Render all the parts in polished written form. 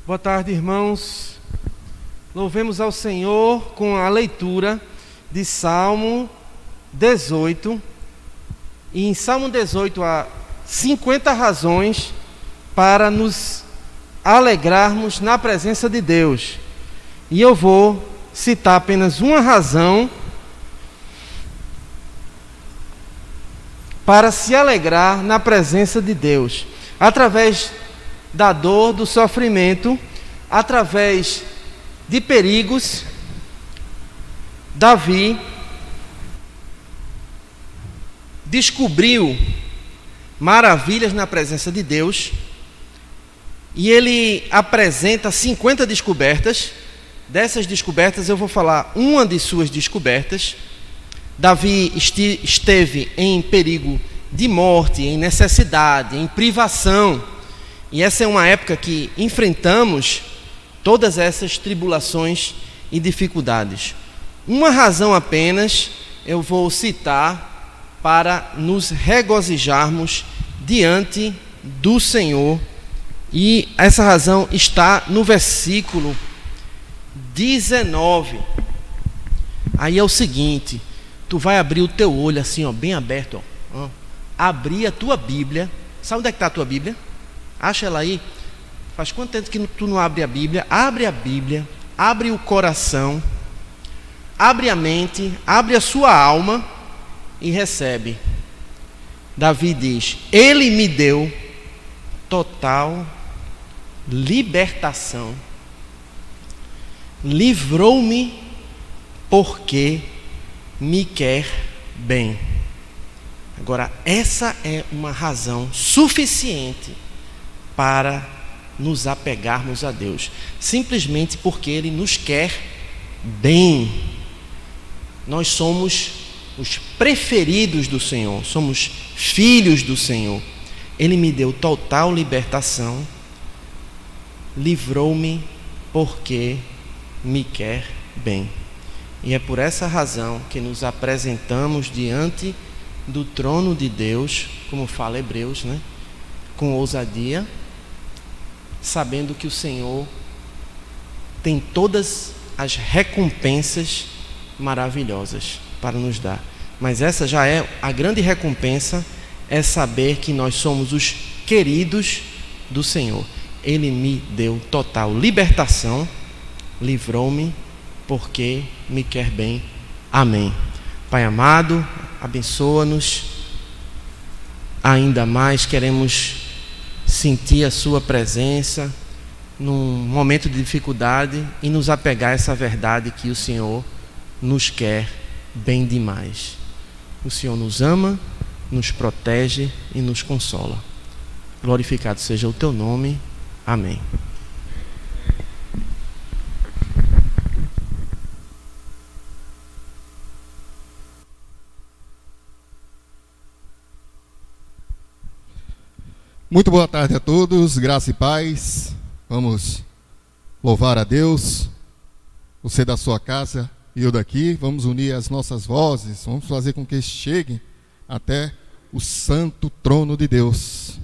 Boa tarde, irmãos. Louvemos ao Senhor com a leitura de Salmo 18. E em Salmo 18 há 50 razões para nos alegrarmos na presença de Deus. E eu vou citar apenas uma razão para se alegrar na presença de Deus. Através da dor, do sofrimento, através de perigos, Davi descobriu maravilhas na presença de Deus e ele apresenta 50 descobertas. Dessas descobertas eu vou falar uma de suas descobertas. Davi esteve em perigo de morte, em necessidade, em privação. E essa é uma época que enfrentamos todas essas tribulações e dificuldades. Uma razão apenas eu vou citar para nos regozijarmos diante do Senhor. E essa razão está no versículo 19. Aí é o seguinte: tu vai abrir o teu olho assim, ó, bem aberto, ó. Abrir a tua Bíblia. Sabe onde é que está a tua Bíblia? Acha ela aí. Faz quanto tempo que tu não abre a Bíblia? Abre a Bíblia, abre o coração, abre a mente, abre a sua alma e recebe. Davi diz: Ele me deu total libertação, livrou-me porque me quer bem. Agora, essa é uma razão suficiente para nos apegarmos a Deus, simplesmente porque Ele nos quer bem. Nós somos os preferidos do Senhor, somos filhos do Senhor. Ele me deu total libertação, livrou-me porque me quer bem. E é por essa razão que nos apresentamos diante do trono de Deus, como fala Hebreus, né? Com ousadia, sabendo que o Senhor tem todas as recompensas maravilhosas para nos dar. Mas essa já é a grande recompensa, é saber que nós somos os queridos do Senhor. Ele me deu total libertação, livrou-me porque me quer bem. Amém. Pai amado, abençoa-nos ainda mais. Queremos sentir a sua presença num momento de dificuldade e nos apegar a essa verdade que o Senhor nos quer bem demais. O Senhor nos ama, nos protege e nos consola. Glorificado seja o teu nome. Amém. Muito boa tarde a todos, graça e paz. Vamos louvar a Deus. Você da sua casa e eu daqui, vamos unir as nossas vozes, vamos fazer com que cheguem até o santo trono de Deus.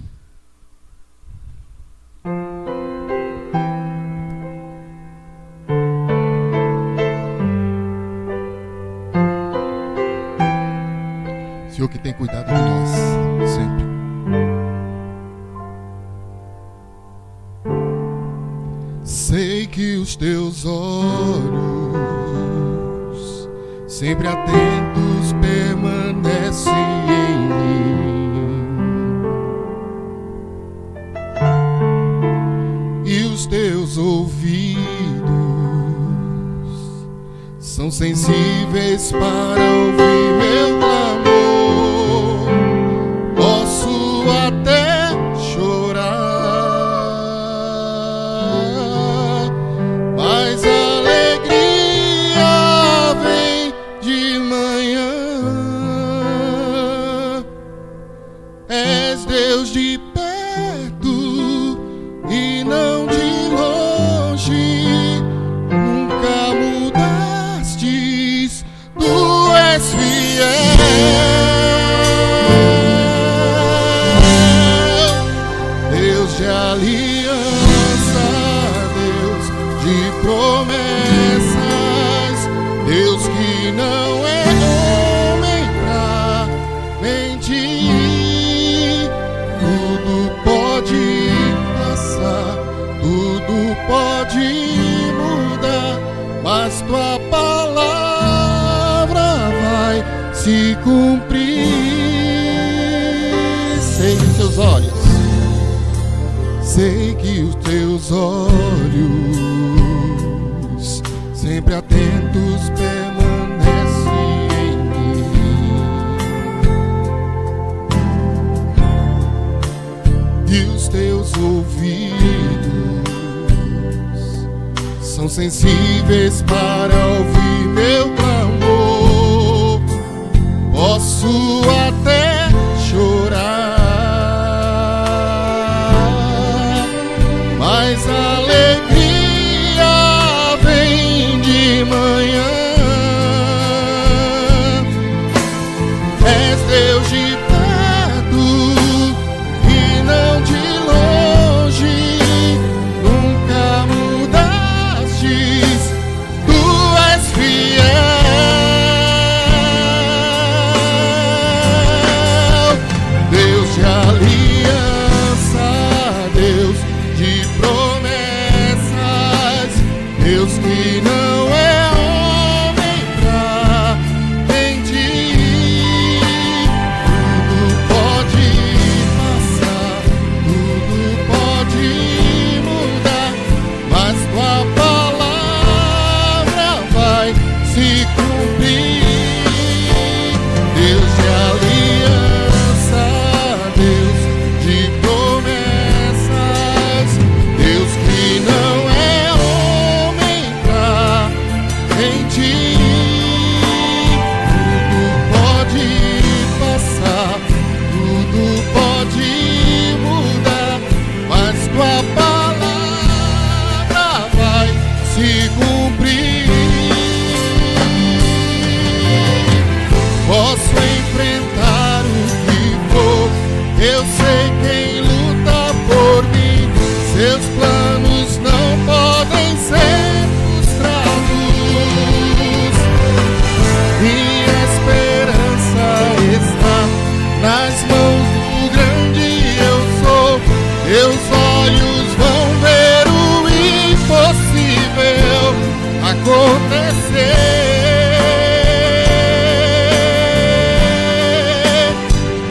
Senhor que tem cuidado de nós, sempre. Sei que os teus olhos, sempre atentos, permanecem em mim, e os teus ouvidos são sensíveis para ouvir meu clamor. Posso até chorar, mas a alegria vem de manhã. És Deus de perto e não de longe, nunca mudastes, tu és fiel. pode mudar, mas tua palavra vai se cumprir. Sei os teus olhos, sei que os teus olhos, sempre atentos, permanecem em mim. E os teus ouvidos são sensíveis para ouvir meu clamor. Posso até chorar, mas a alegria vem de manhã. És Deus de perto e não de longe, nunca mudastes, tu és fiel. Deus de aliança, Deus de promessas, Deus que não é homem pra mentir. Tudo pode passar, tudo pode mudar, mas tua palavra vai se cumprir. Deus de aliança, Deus de promessas, Deus que não é homem pra mentir. Tudo pode passar, tudo pode mudar, mas tua palavra vai se cumprir. Posso enfrentar o que for, eu sei quem luta por mim. Seus planos não podem ser frustrados. Minha esperança está nas mãos do grande eu sou. Meus olhos vão ver o impossível acontecer.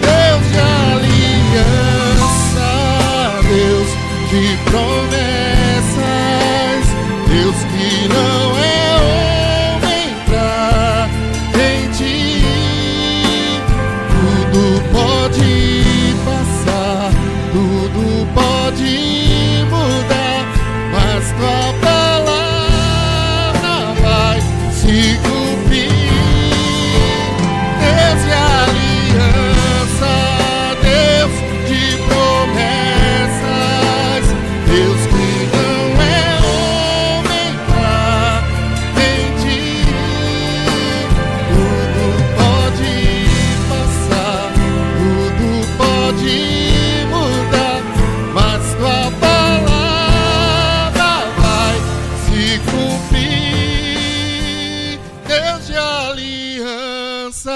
Deus de aliança, Deus de promessas, Deus que não é homem pra mentir. Tudo pode passar, tudo pode mudar, mas tua palavra vai se cumprir. Deus de aliança, Deus de promessas, Deus que não é homem pra mentir. Tudo pode passar, tudo pode mudar, mas tua palavra vai se cumprir. Deus de aliança,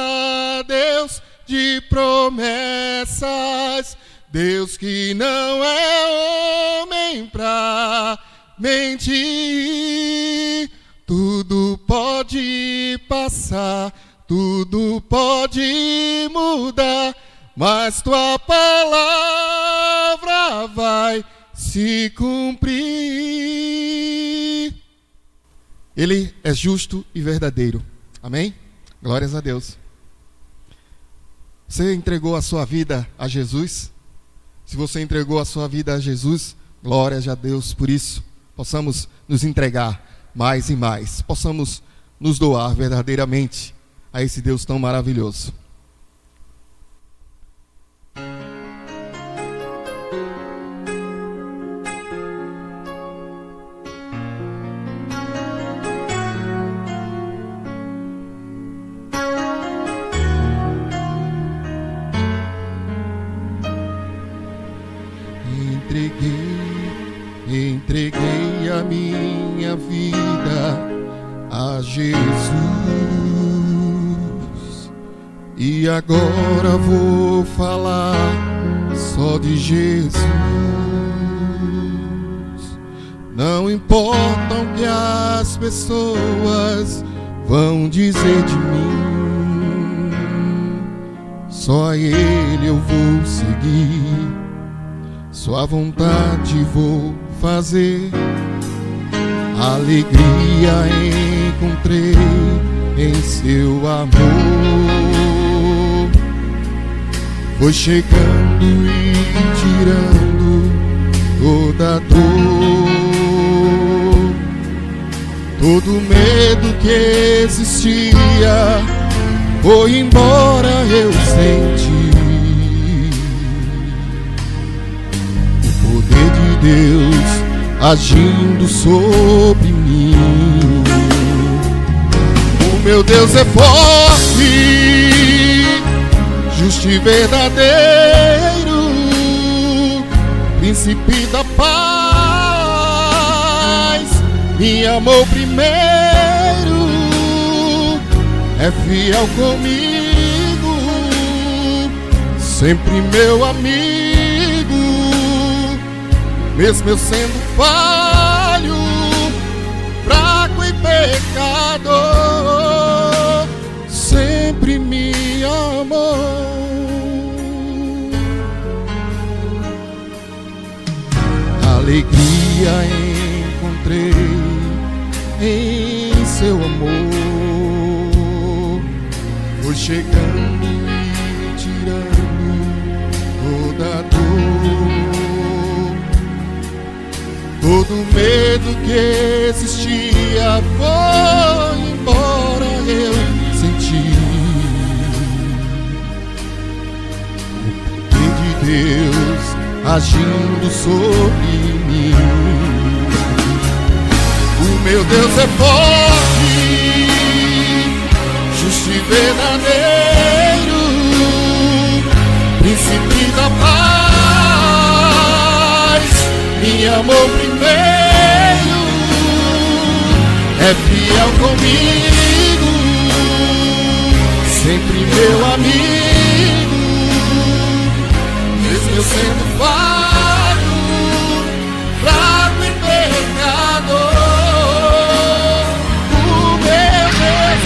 Deus de promessas, Deus que não é homem pra mentir. Tudo pode passar, tudo pode mudar, mas tua palavra vai se cumprir. Ele é justo e verdadeiro. Amém? Glórias a Deus. Você entregou a sua vida a Jesus? Se você entregou a sua vida a Jesus, glórias a Deus por isso. Possamos nos entregar mais e mais. Possamos nos doar verdadeiramente a esse Deus tão maravilhoso. Entreguei a minha vida a Jesus, e agora vou falar só de Jesus. Não importa o que as pessoas vão dizer de mim, só a Ele eu vou seguir, sua vontade vou fazer. Alegria encontrei em seu amor, foi chegando e tirando toda dor. Todo medo que existia foi embora, eu senti o poder de Deus agindo sobre mim. O meu Deus é forte, justo e verdadeiro, príncipe da paz, me amou primeiro, é fiel comigo, sempre meu amigo, mesmo eu sendo falho, fraco e pecador, sempre me amou. Alegria encontrei em seu amor, foi chegando e tirando toda a dor. Todo medo que existia foi embora, eu senti o poder de Deus agindo sobre mim. O meu Deus é forte, justo e verdadeiro, príncipe da paz, me amou primeiro, é fiel comigo, sempre meu amigo, mesmo eu sendo falho, fraco e pecador, o meu Deus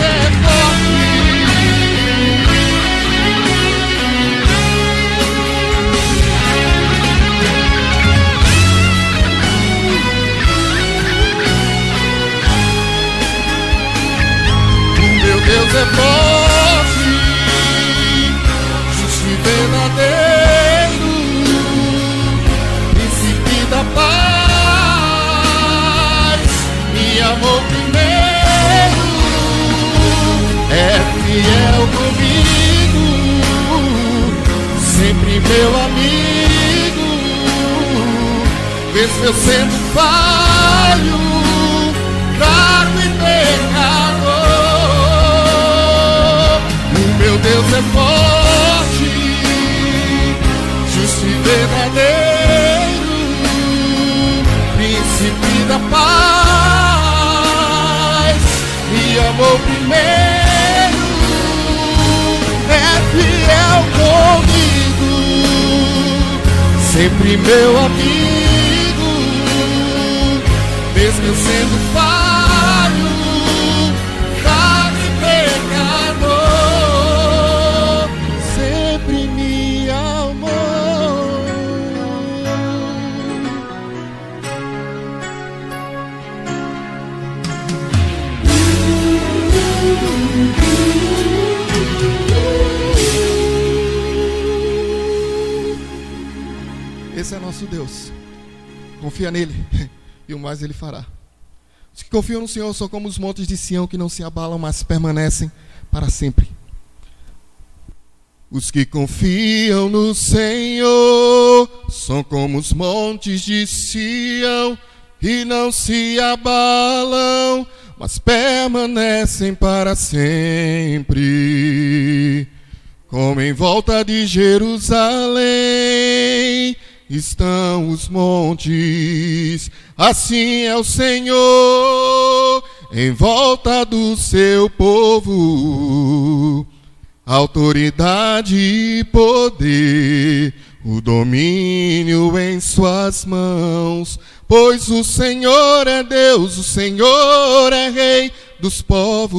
é forte. O meu Deus é forte, justo e verdadeiro, da paz, me amou primeiro, é fiel comigo, sempre meu amigo, mesmo eu sendo falho, fraco e pecador. O meu Deus é forte, justo e verdadeiro, príncipe da paz, me amou primeiro, é fiel comigo, sempre meu amigo, mesmo eu sendo falho, fraco e pecador, sempre me amou. Esse é nosso Deus. Confia nele e o mais ele fará. Os que confiam no Senhor são como os montes de Sião, que não se abalam, mas permanecem para sempre. Os que confiam no Senhor são como os montes de Sião, que não se abalam, mas permanecem para sempre. Como em volta de Jerusalém estão os montes, assim é o Senhor em volta do seu povo. Autoridade e poder, o domínio em suas mãos, pois o Senhor é Deus, o Senhor é Rei dos povos.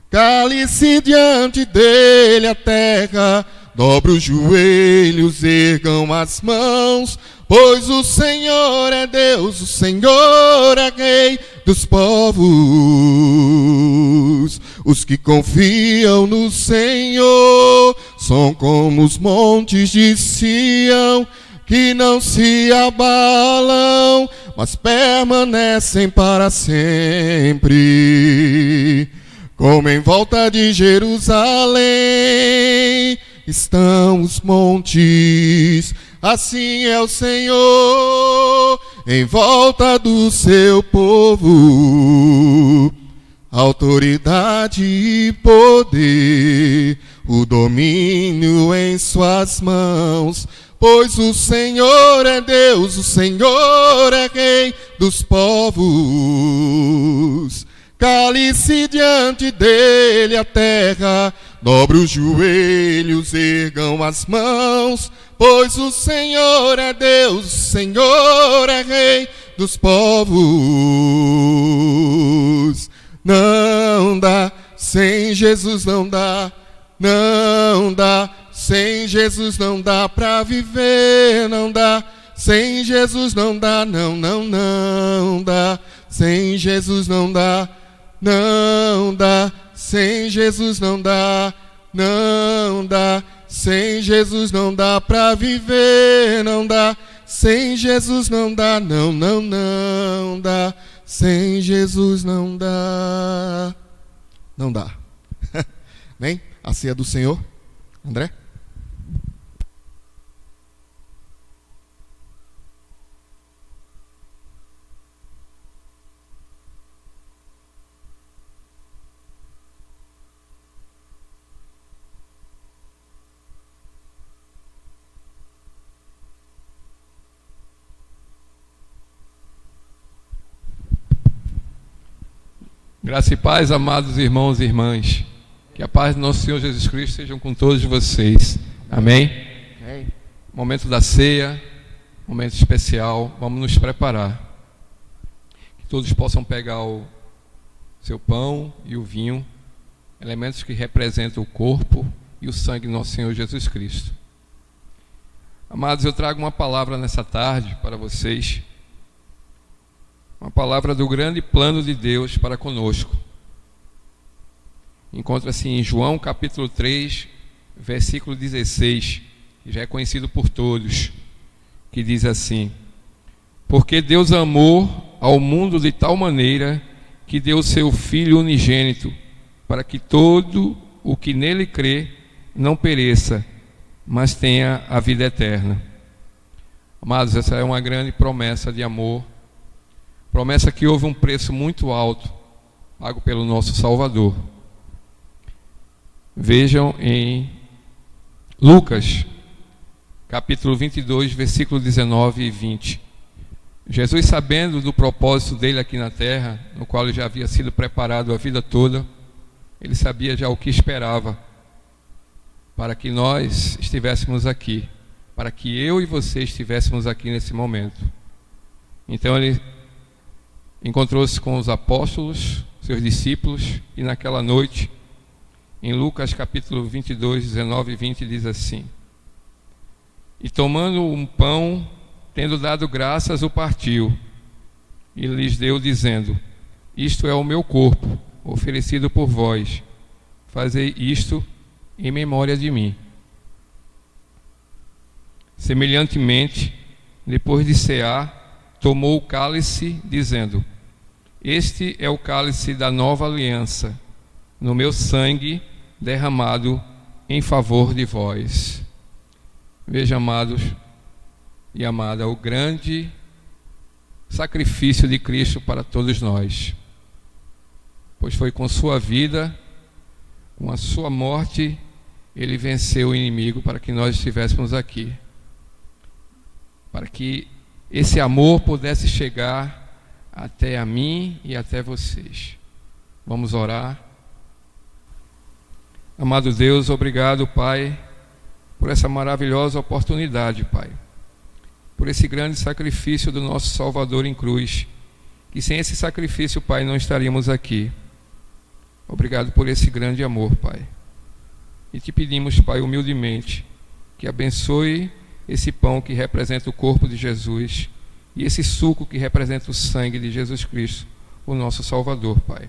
Cale-se diante dele a terra, dobre os joelhos, ergam as mãos, pois o Senhor é Deus, o Senhor é Rei dos povos. Os que confiam no Senhor são como os montes de Sião, que não se abalam, mas permanecem para sempre. Como em volta de Jerusalém estão os montes, assim é o Senhor em volta do seu povo. Autoridade e poder, o domínio em suas mãos, pois o Senhor é Deus, o Senhor é Rei dos povos. Cale-se diante dele a terra, dobre os joelhos, ergam as mãos, pois o Senhor é Deus, o Senhor é Rei dos povos. Não dá, sem Jesus não dá, não dá, sem Jesus não dá pra viver, não dá, sem Jesus não dá, não, não, não dá, sem Jesus não dá. Não dá, sem Jesus não dá, não dá, sem Jesus não dá pra viver, não dá, sem Jesus não dá, não, não, não dá, sem Jesus não dá, não dá. Amém? A ceia do Senhor, André? Graça e paz, amados irmãos e irmãs. Que a paz do nosso Senhor Jesus Cristo sejam com todos vocês. Amém? Amém. Momento da ceia, momento especial. Vamos nos preparar. Que todos possam pegar o seu pão e o vinho, elementos que representam o corpo e o sangue do nosso Senhor Jesus Cristo. Amados, eu trago uma palavra nessa tarde para vocês. Uma palavra do grande plano de Deus para conosco. Encontra-se em João capítulo 3, versículo 16, que já é conhecido por todos, que diz assim: porque Deus amou ao mundo de tal maneira que deu seu Filho unigênito, para que todo o que nele crê não pereça, mas tenha a vida eterna. Amados, essa é uma grande promessa de amor. Promessa que houve um preço muito alto, pago pelo nosso Salvador. Vejam em Lucas, capítulo 22, versículo 19 e 20. Jesus, sabendo do propósito dele aqui na terra, no qual ele já havia sido preparado a vida toda, ele sabia já o que esperava para que nós estivéssemos aqui, para que eu e você estivéssemos aqui nesse momento. Então ele encontrou-se com os apóstolos, seus discípulos, e naquela noite, em Lucas capítulo 22, 19 e 20, diz assim: e tomando um pão, tendo dado graças, o partiu, e lhes deu, dizendo: isto é o meu corpo, oferecido por vós, fazei isto em memória de mim. Semelhantemente, depois de cear, tomou o cálice, dizendo: este é o cálice da nova aliança, no meu sangue derramado em favor de vós. Veja, amados e amada, o grande sacrifício de Cristo para todos nós, pois foi com sua vida, com a sua morte, ele venceu o inimigo para que nós estivéssemos aqui, para que esse amor pudesse chegar até a mim e até vocês. Vamos orar. Amado Deus, obrigado, Pai, por essa maravilhosa oportunidade, Pai. por esse grande sacrifício do nosso Salvador em cruz, que sem esse sacrifício, Pai, não estaríamos aqui. Obrigado por esse grande amor, Pai. E te pedimos, Pai, humildemente, que abençoe esse pão que representa o corpo de Jesus e esse suco que representa o sangue de Jesus Cristo, o nosso Salvador, Pai.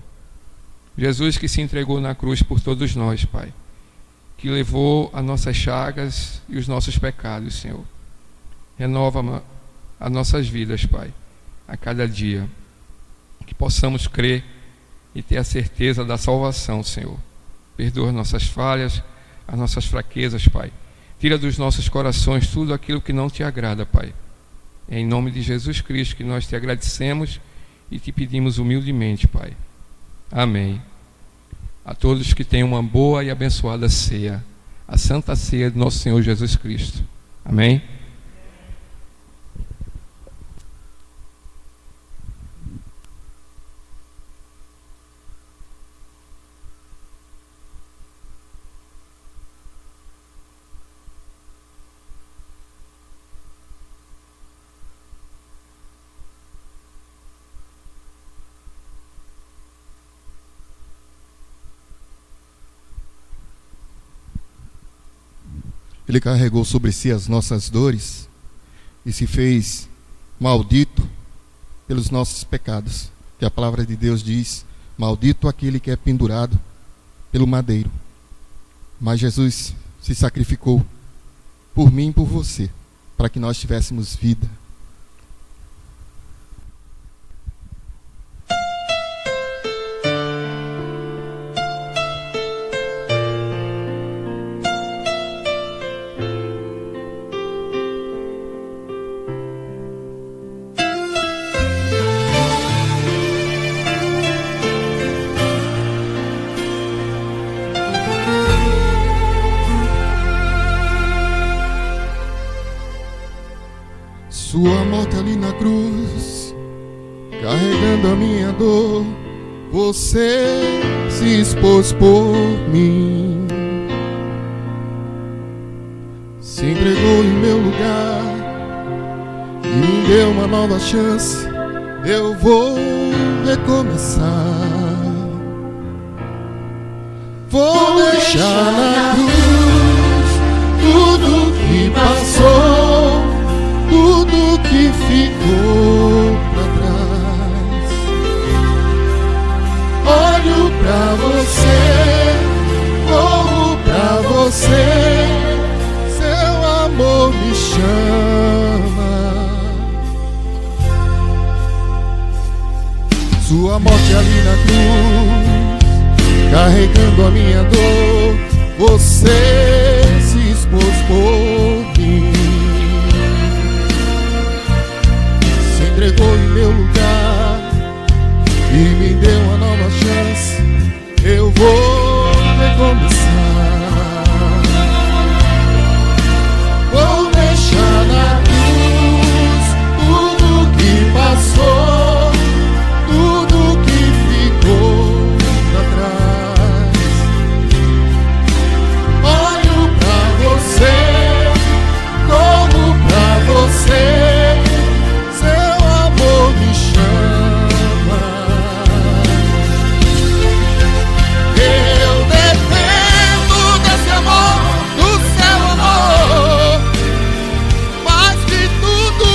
Jesus que se entregou na cruz por todos nós, Pai, que levou as nossas chagas e os nossos pecados, Senhor. Renova as nossas vidas, Pai, a cada dia, que possamos crer e ter a certeza da salvação, Senhor. Perdoa as nossas falhas, as nossas fraquezas, Pai. Tira dos nossos corações tudo aquilo que não te agrada, Pai. É em nome de Jesus Cristo que nós te agradecemos e te pedimos humildemente, Pai. Amém. A todos que tenham uma boa e abençoada ceia, a Santa Ceia de nosso Senhor Jesus Cristo. Amém. Ele carregou sobre si as nossas dores e se fez maldito pelos nossos pecados. Que a palavra de Deus diz: maldito aquele que é pendurado pelo madeiro. Mas Jesus se sacrificou por mim e por você, para que nós tivéssemos vida. Sua morte ali na cruz, carregando a minha dor, você se expôs por mim, se entregou em meu lugar e me deu uma nova chance. Eu vou recomeçar, vou deixar na cruz tudo que passou, tudo que ficou pra trás. Olho pra você, corro pra você, seu amor me chama. Sua morte ali na cruz, carregando a minha dor, você se expôs por mim, entregou em meu lugar e me deu uma nova chance. Eu vou recomeçar, vou deixar na cruz tudo que passou, tudo que ficou pra trás. Olho pra você, corro pra você, me chama. Eu dependo desse amor, do seu amor, mais que tudo.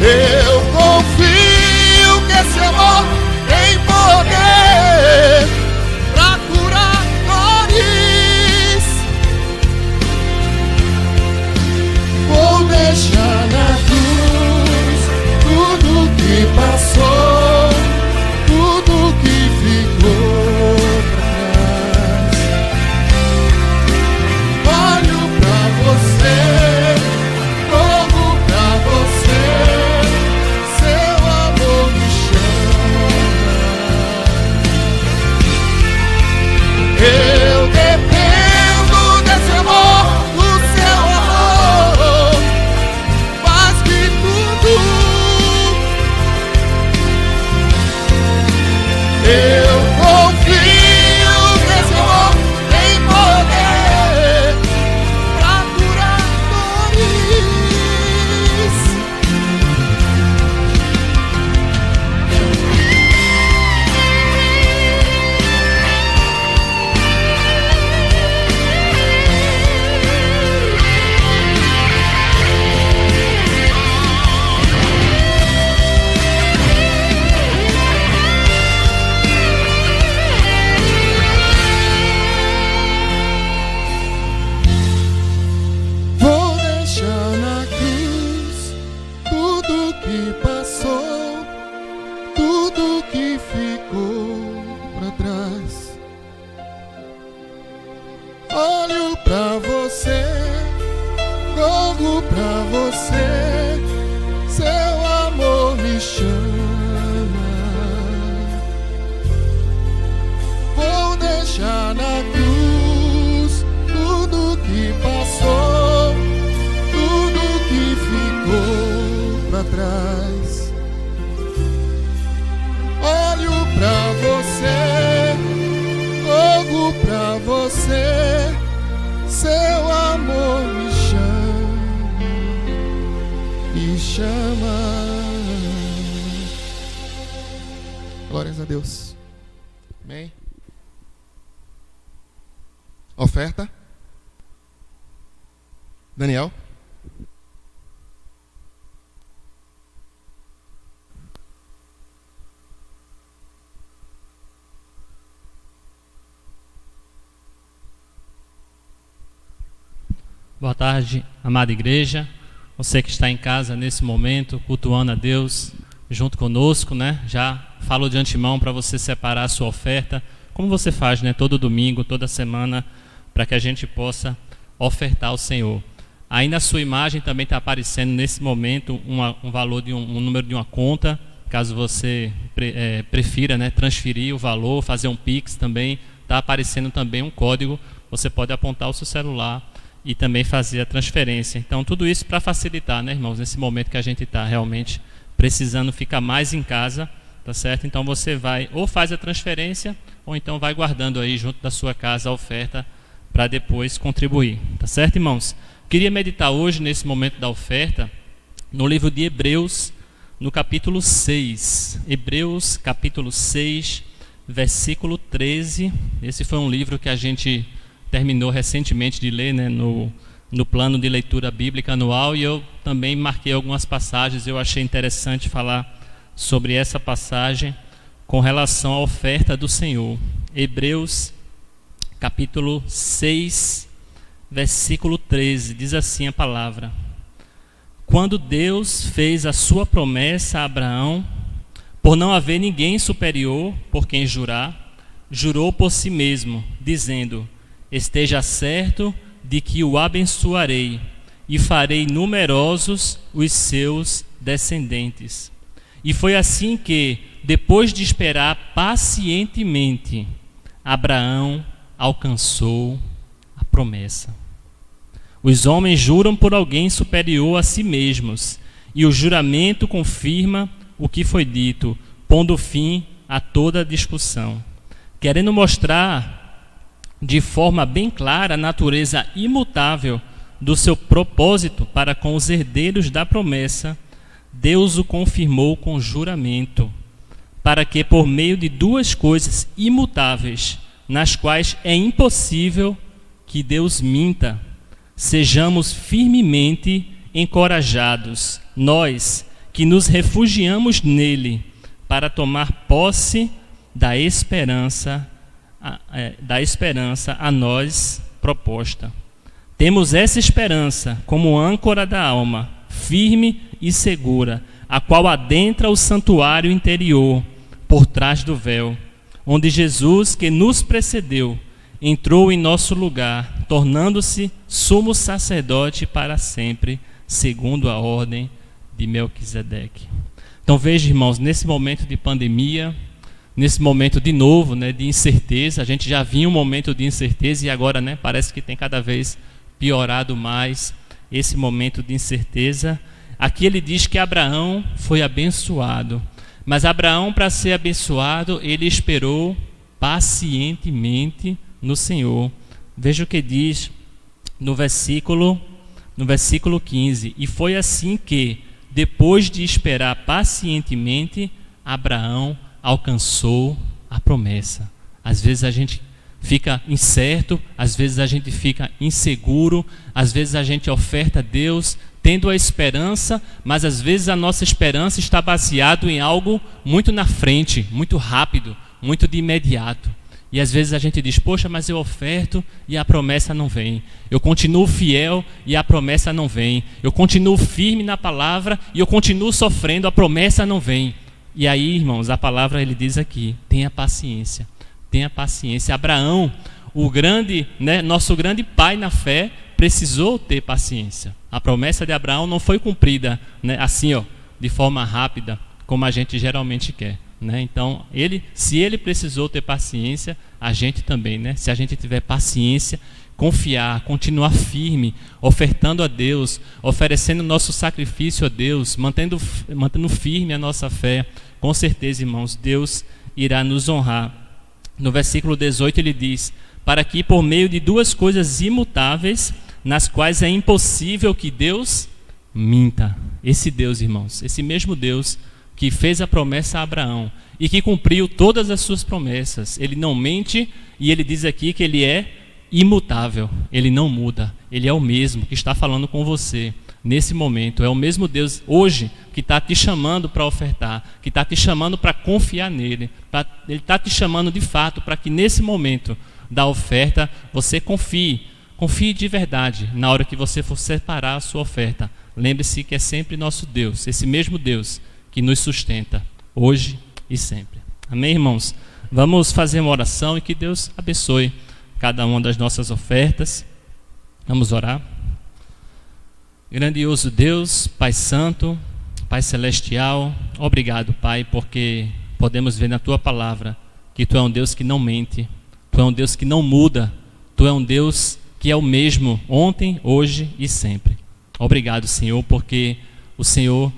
Eu confio que esse amor tem poder pra curar dores. Vou deixar na cruz tudo que passou, tudo que ficou pra trás. Olho pra você, corro pra você, que passou, tudo que ficou para trás. Olho pra você, corro pra você, seu amor me chama. Vou deixar na cruz tudo que passou, tudo que ficou pra trás. Olho pra você, corro pra você, seu amor me chama. Glórias a Deus. Amém. Oferta. Daniel. Boa tarde, amada igreja. Você que está em casa nesse momento, cultuando a Deus junto conosco, né? Já falo de antemão para você separar a sua oferta, como você faz, né? Todo domingo, toda semana, para que a gente possa ofertar ao Senhor. Aí na sua imagem também está aparecendo nesse momento um valor de um número de uma conta, caso você prefira, né, transferir o valor, fazer um Pix também. Está aparecendo também um código, você pode apontar o seu celular e também fazer a transferência. Então tudo isso para facilitar, né, irmãos, nesse momento que a gente está realmente precisando ficar mais em casa, tá certo? Então você vai ou faz a transferência ou então vai guardando aí junto da sua casa a oferta para depois contribuir, tá certo, irmãos? Queria meditar hoje nesse momento da oferta no livro de Hebreus, no capítulo 6. Hebreus capítulo 6, versículo 13. Esse foi um livro que a gente terminou recentemente de ler, né, no plano de leitura bíblica anual, e eu também marquei algumas passagens. Eu achei interessante falar sobre essa passagem com relação à oferta do Senhor. Hebreus capítulo 6, versículo 13, diz assim a palavra: quando Deus fez a sua promessa a Abraão, por não haver ninguém superior por quem jurar, jurou por si mesmo, dizendo: esteja certo de que o abençoarei e farei numerosos os seus descendentes. E foi assim que, depois de esperar pacientemente, Abraão alcançou a promessa. Os homens juram por alguém superior a si mesmos, e o juramento confirma o que foi dito, pondo fim a toda discussão. Querendo mostrar de forma bem clara a natureza imutável do seu propósito para com os herdeiros da promessa, Deus o confirmou com juramento, para que por meio de duas coisas imutáveis, nas quais é impossível que Deus minta, sejamos firmemente encorajados, nós que nos refugiamos nele, para tomar posse da esperança a nós proposta. Temos essa esperança como âncora da alma, firme e segura, a qual adentra o santuário interior, por trás do véu, onde Jesus, que nos precedeu, entrou em nosso lugar, tornando-se sumo sacerdote para sempre, segundo a ordem de Melquisedeque. Então veja, irmãos, nesse momento de pandemia, nesse momento de novo, né, de incerteza, a gente já vinha um momento de incerteza e agora, né, parece que tem cada vez piorado mais esse momento de incerteza. Aqui ele diz que Abraão foi abençoado, mas Abraão, para ser abençoado, ele esperou pacientemente no Senhor. Veja o que diz no versículo 15: e foi assim que, depois de esperar pacientemente, Abraão alcançou a promessa. Às vezes a gente fica incerto, às vezes a gente fica inseguro, às vezes a gente oferta a Deus tendo a esperança, mas às vezes a nossa esperança está baseada em algo muito na frente, muito rápido, muito de imediato. E às vezes a gente diz, poxa, mas eu oferto e a promessa não vem. Eu continuo fiel e a promessa não vem. Eu continuo firme na palavra e eu continuo sofrendo, a promessa não vem. E aí, irmãos, a palavra ele diz aqui, tenha paciência. Tenha paciência. Abraão, o grande, nosso grande pai na fé, precisou ter paciência. A promessa de Abraão não foi cumprida assim, de forma rápida, como a gente geralmente quer. Então, se ele precisou ter paciência, a gente também, se a gente tiver paciência, confiar, continuar firme, ofertando a Deus, oferecendo nosso sacrifício a Deus, mantendo firme a nossa fé, com certeza, irmãos, Deus irá nos honrar. No versículo 18 ele diz, para que por meio de duas coisas imutáveis, nas quais é impossível que Deus minta. Esse Deus, irmãos, esse mesmo Deus que fez a promessa a Abraão e que cumpriu todas as suas promessas. Ele não mente e ele diz aqui que ele é imutável, ele não muda, ele é o mesmo que está falando com você nesse momento, é o mesmo Deus hoje que está te chamando para ofertar, que está te chamando para confiar nele, ele está te chamando de fato para que nesse momento da oferta você confie de verdade na hora que você for separar a sua oferta. Lembre-se que é sempre nosso Deus, esse mesmo Deus que nos sustenta hoje e sempre. Amém, irmãos? Vamos fazer uma oração e que Deus abençoe cada uma das nossas ofertas. Vamos orar. Grandioso Deus, Pai Santo, Pai Celestial, obrigado, Pai, porque podemos ver na Tua palavra que Tu é um Deus que não mente, Tu é um Deus que não muda, Tu é um Deus que é o mesmo ontem, hoje e sempre. Obrigado, Senhor, porque o Senhor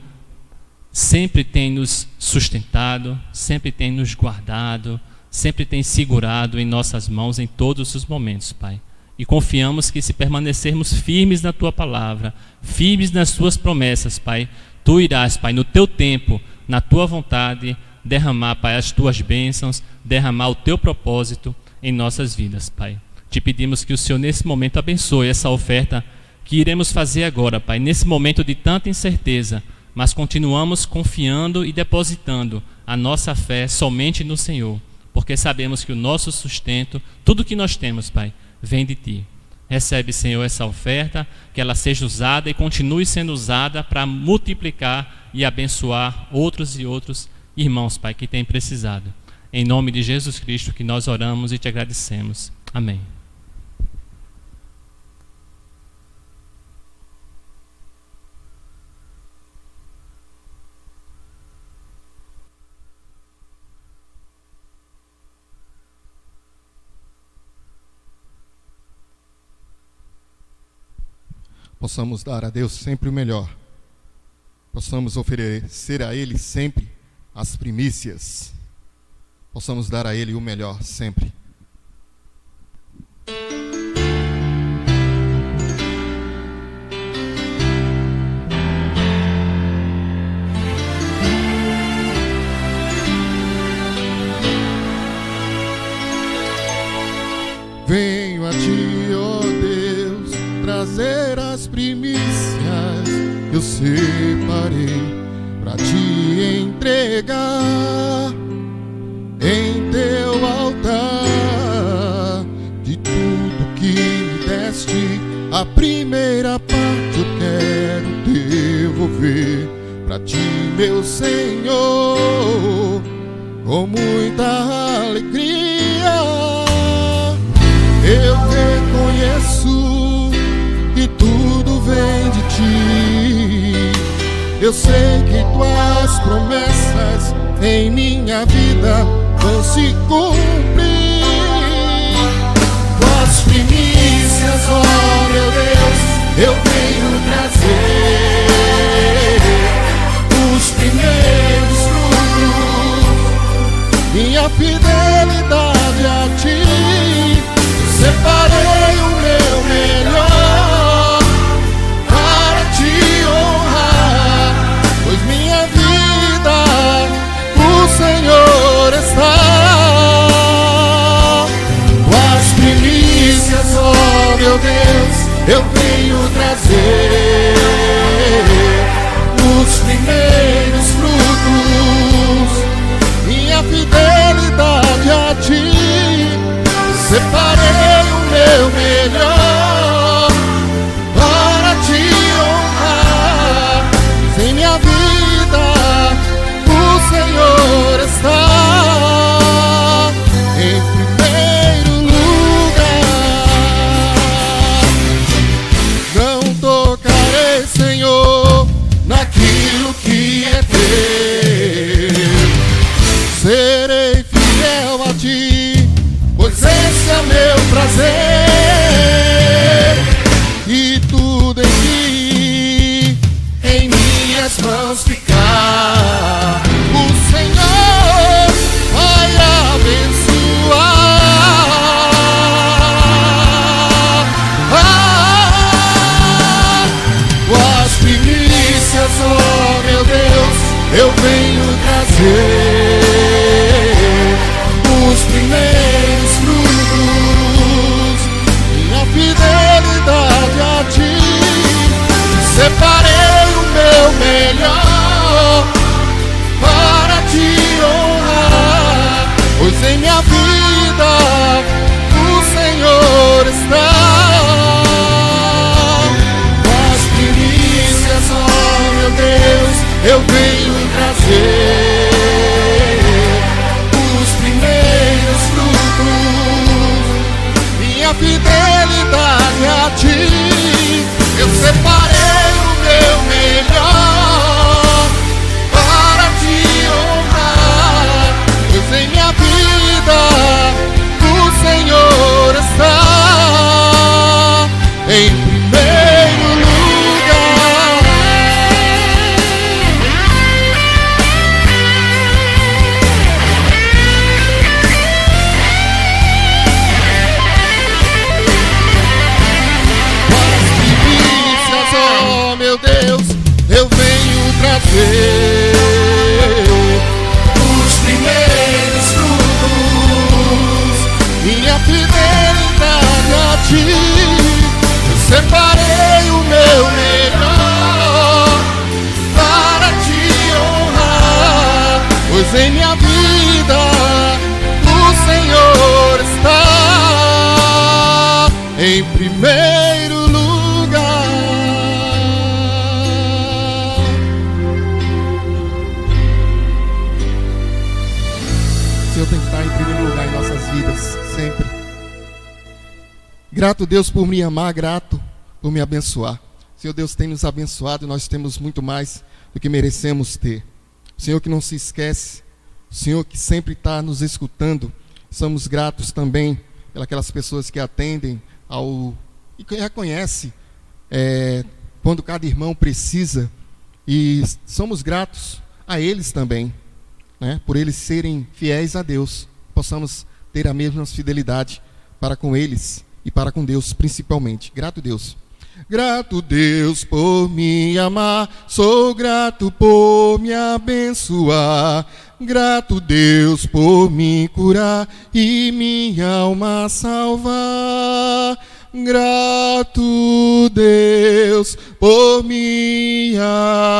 sempre tem nos sustentado, sempre tem nos guardado, sempre tem segurado em nossas mãos em todos os momentos, Pai. E confiamos que se permanecermos firmes na Tua palavra, firmes nas Tuas promessas, Pai, Tu irás, Pai, no Teu tempo, na Tua vontade, derramar, Pai, as Tuas bênçãos, derramar o Teu propósito em nossas vidas, Pai. Te pedimos que o Senhor nesse momento abençoe essa oferta que iremos fazer agora, Pai, nesse momento de tanta incerteza, mas continuamos confiando e depositando a nossa fé somente no Senhor, porque sabemos que o nosso sustento, tudo que nós temos, Pai, vem de Ti. Recebe, Senhor, essa oferta, que ela seja usada e continue sendo usada para multiplicar e abençoar outros e outros irmãos, Pai, que têm precisado. Em nome de Jesus Cristo que nós oramos e Te agradecemos. Amém. Possamos dar a Deus sempre o melhor. Possamos oferecer a Ele sempre as primícias. Possamos dar a Ele o melhor sempre. Venho a Ti, ó Deus, trazer as primícias que eu separei para Te entregar em Teu altar. De tudo que me deste, a primeira parte eu quero devolver para Ti, meu Senhor, com muita alegria. Eu reconheço que tudo vem de Ti. Eu sei que Tuas promessas em minha vida vão se cumprir. Tuas primícias, ó meu Deus, eu venho trazer os primeiros frutos, minha fidelidade a Ti. Separei o meu melhor para Te honrar, pois minha vida o Senhor está. Tuas primícias, ó meu Deus, eu venho trazer minhas mãos ficar, o Senhor vai abençoar. As primícias, oh meu Deus, eu venho trazer os primeiros frutos, minha fidelidade a ti. Separei o meu melhor para te honrar, pois em minha vida o Senhor está. As primícias, oh meu Deus, eu venho trazer os primeiros frutos, minha fidelidade a ti. Eu separei o meu melhor para te honrar, pois em minha vida o Senhor está em primeiro lugar. As primícias, oh meu Deus, eu venho trazer os primeiros frutos, minha fidelidade a ti. Eu separei o meu melhor para te honrar, pois em minha vida o Senhor está em primeiro lugar. O Senhor tem que estar em primeiro lugar em nossas vidas, sempre. Grato, Deus, por me amar, grato por me abençoar. Senhor Deus tem nos abençoado e nós temos muito mais do que merecemos ter. O Senhor que não se esquece, o Senhor que sempre está nos escutando. Somos gratos também pelas pessoas que atendem e que reconhecem quando cada irmão precisa. E somos gratos a eles também, né, por eles serem fiéis a Deus. Possamos ter a mesma fidelidade para com eles e para com Deus principalmente. Grato, Deus. Grato, Deus, por me amar, sou grato por me abençoar. Grato, Deus, por me curar e minha alma salvar. Grato, Deus, por me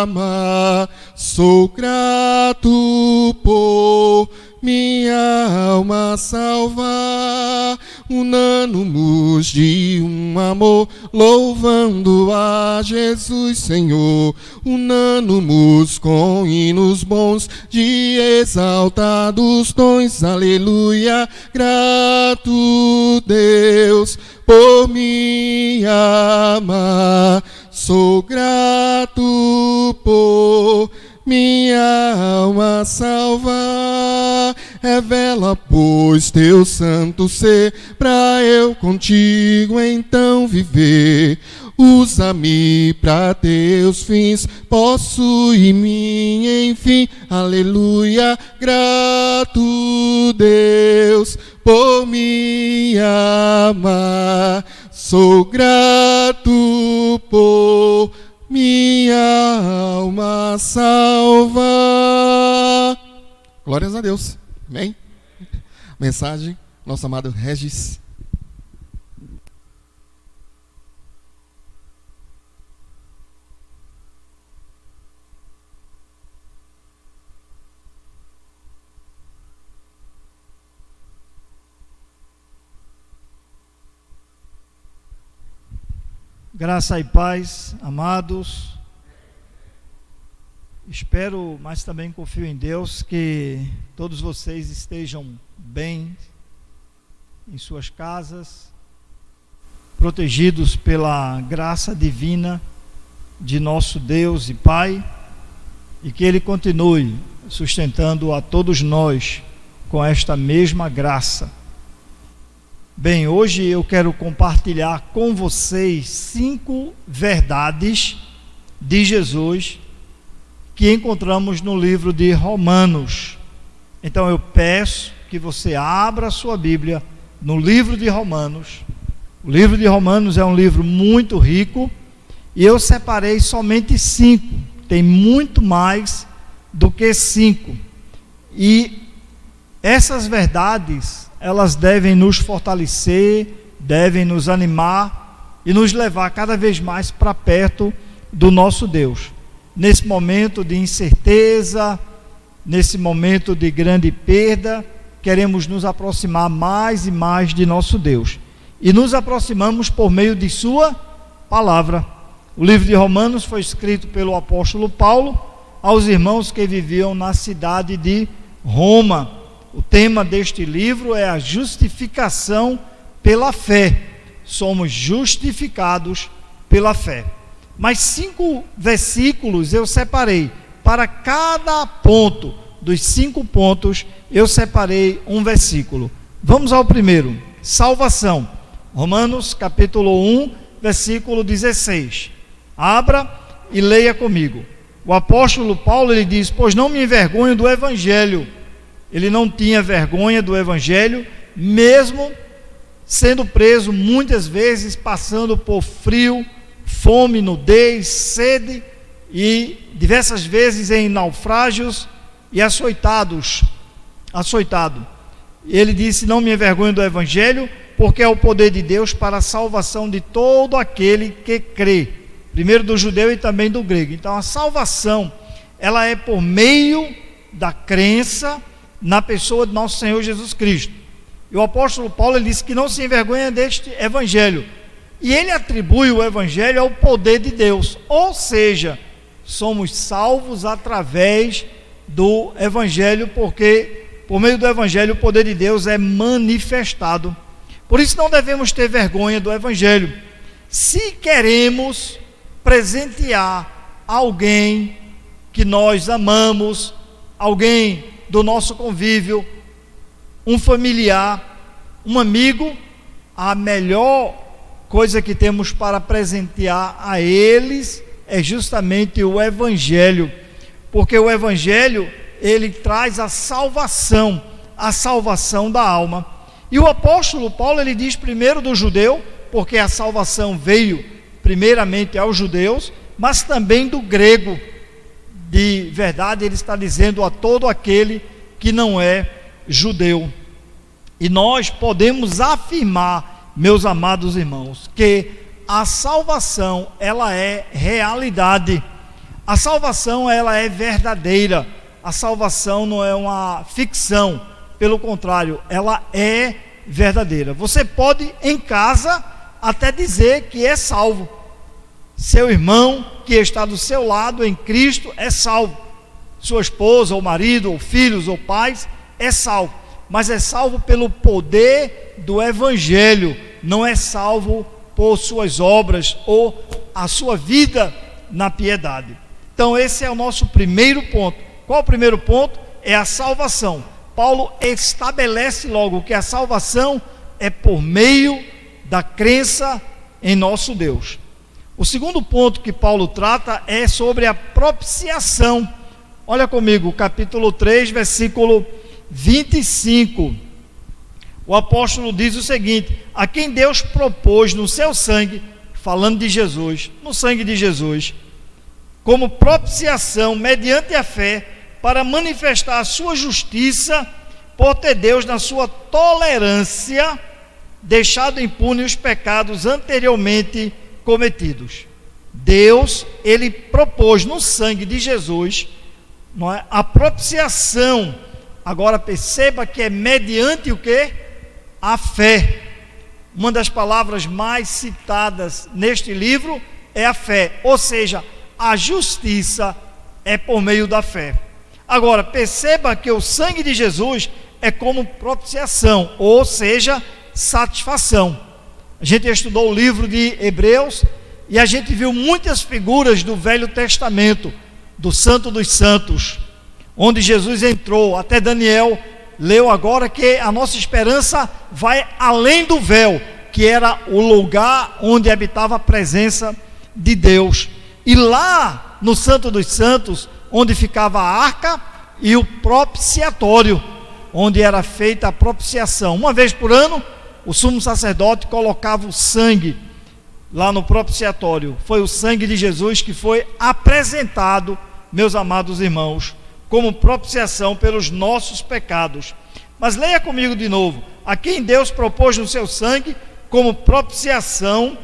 amar, sou grato por minha alma salvar. Unamos de um amor, louvando a Jesus Senhor. Unamos com hinos bons, de exaltados tons, aleluia. Grato, Deus, por me amar, sou grato por minha alma salvar. Revela, pois, teu santo ser, pra eu contigo então viver. Usa-me pra teus fins, possui-me enfim, aleluia. Grato, Deus, por me amar, sou grato por minha alma salva. Glórias a Deus. Amém? Mensagem, nosso amado Regis. Graça e paz, amados. Espero, mas também confio em Deus, que todos vocês estejam bem em suas casas, protegidos pela graça divina de nosso Deus e Pai, e que Ele continue sustentando a todos nós com esta mesma graça. Bem, hoje eu quero compartilhar com vocês 5 verdades de Jesus que encontramos no livro de Romanos. Então eu peço que você abra a sua Bíblia no livro de Romanos. O livro de Romanos é um livro muito rico e eu separei somente 5. Tem muito mais do que 5. E essas verdades, elas devem nos fortalecer, devem nos animar e nos levar cada vez mais para perto do nosso Deus. Nesse momento de incerteza, nesse momento de grande perda, queremos nos aproximar mais e mais de nosso Deus. E nos aproximamos por meio de sua palavra. O livro de Romanos foi escrito pelo apóstolo Paulo aos irmãos que viviam na cidade de Roma. O tema deste livro é a justificação pela fé. Somos justificados pela fé. Mas 5 versículos eu separei. Para cada ponto dos 5 pontos, eu separei um versículo. Vamos ao primeiro. Salvação. Romanos capítulo 1, versículo 16. Abra e leia comigo. O apóstolo Paulo, ele diz: pois não me envergonho do evangelho. Ele não tinha vergonha do evangelho, mesmo sendo preso muitas vezes, passando por frio, fome, nudez, sede e diversas vezes em naufrágios e açoitado. Ele disse: não me envergonho do evangelho, porque é o poder de Deus para a salvação de todo aquele que crê, primeiro do judeu e também do grego. Então a salvação, ela é por meio da crença na pessoa de nosso Senhor Jesus Cristo. E o apóstolo Paulo, ele disse que não se envergonha deste evangelho, e ele atribui o evangelho ao poder de Deus, ou seja, somos salvos através do evangelho, porque por meio do evangelho o poder de Deus é manifestado. Por isso não devemos ter vergonha do evangelho. Se queremos presentear alguém que nós amamos, alguém do nosso convívio, um familiar, um amigo, a melhor coisa que temos para presentear a eles é justamente o evangelho, porque o evangelho, ele traz a salvação da alma. E o apóstolo Paulo, ele diz primeiro do judeu, porque a salvação veio primeiramente aos judeus, mas também do grego. De verdade, ele está dizendo a todo aquele que não é judeu. E nós podemos afirmar, meus amados irmãos, que a salvação, ela é realidade. A salvação, ela é verdadeira. A salvação não é uma ficção. Pelo contrário, ela é verdadeira. Você pode em casa até dizer que é salvo. Seu irmão que está do seu lado em Cristo é salvo. Sua esposa, ou marido, ou filhos, ou pais, é salvo. Mas é salvo pelo poder do evangelho. Não é salvo por suas obras ou a sua vida na piedade. Então esse é o nosso primeiro ponto. Qual o primeiro ponto? É a salvação. Paulo estabelece logo que a salvação é por meio da crença em nosso Deus. O segundo ponto que Paulo trata é sobre a propiciação. Olha comigo, capítulo 3, versículo 25. O apóstolo diz o seguinte: a quem Deus propôs no seu sangue, falando de Jesus, no sangue de Jesus, como propiciação mediante a fé, para manifestar a sua justiça, por ter Deus na sua tolerância deixado impune os pecados anteriormente cometidos. Deus, ele propôs no sangue de Jesus, não é, a propiciação. Agora perceba que é mediante o quê? A fé. Uma das palavras mais citadas neste livro é a fé, ou seja, a justiça é por meio da fé. Agora, perceba que o sangue de Jesus é como propiciação, ou seja, satisfação. A gente estudou o livro de Hebreus e a gente viu muitas figuras do Velho Testamento, do Santo dos Santos, onde Jesus entrou. Até Daniel leu agora que a nossa esperança vai além do véu, que era o lugar onde habitava a presença de Deus. E lá no Santo dos Santos, onde ficava a arca, e o propiciatório, onde era feita a propiciação. Uma vez por ano, o sumo sacerdote colocava o sangue lá no propiciatório. Foi o sangue de Jesus que foi apresentado, meus amados irmãos, como propiciação pelos nossos pecados. Mas leia comigo de novo: a quem Deus propôs no seu sangue como propiciação,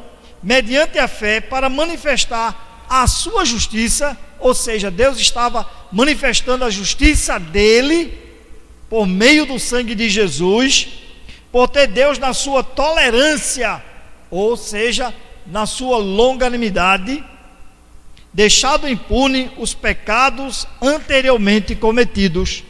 mediante a fé, para manifestar a sua justiça. Ou seja, Deus estava manifestando a justiça dele por meio do sangue de Jesus, por ter Deus na sua tolerância, ou seja, na sua longanimidade, deixado impune os pecados anteriormente cometidos,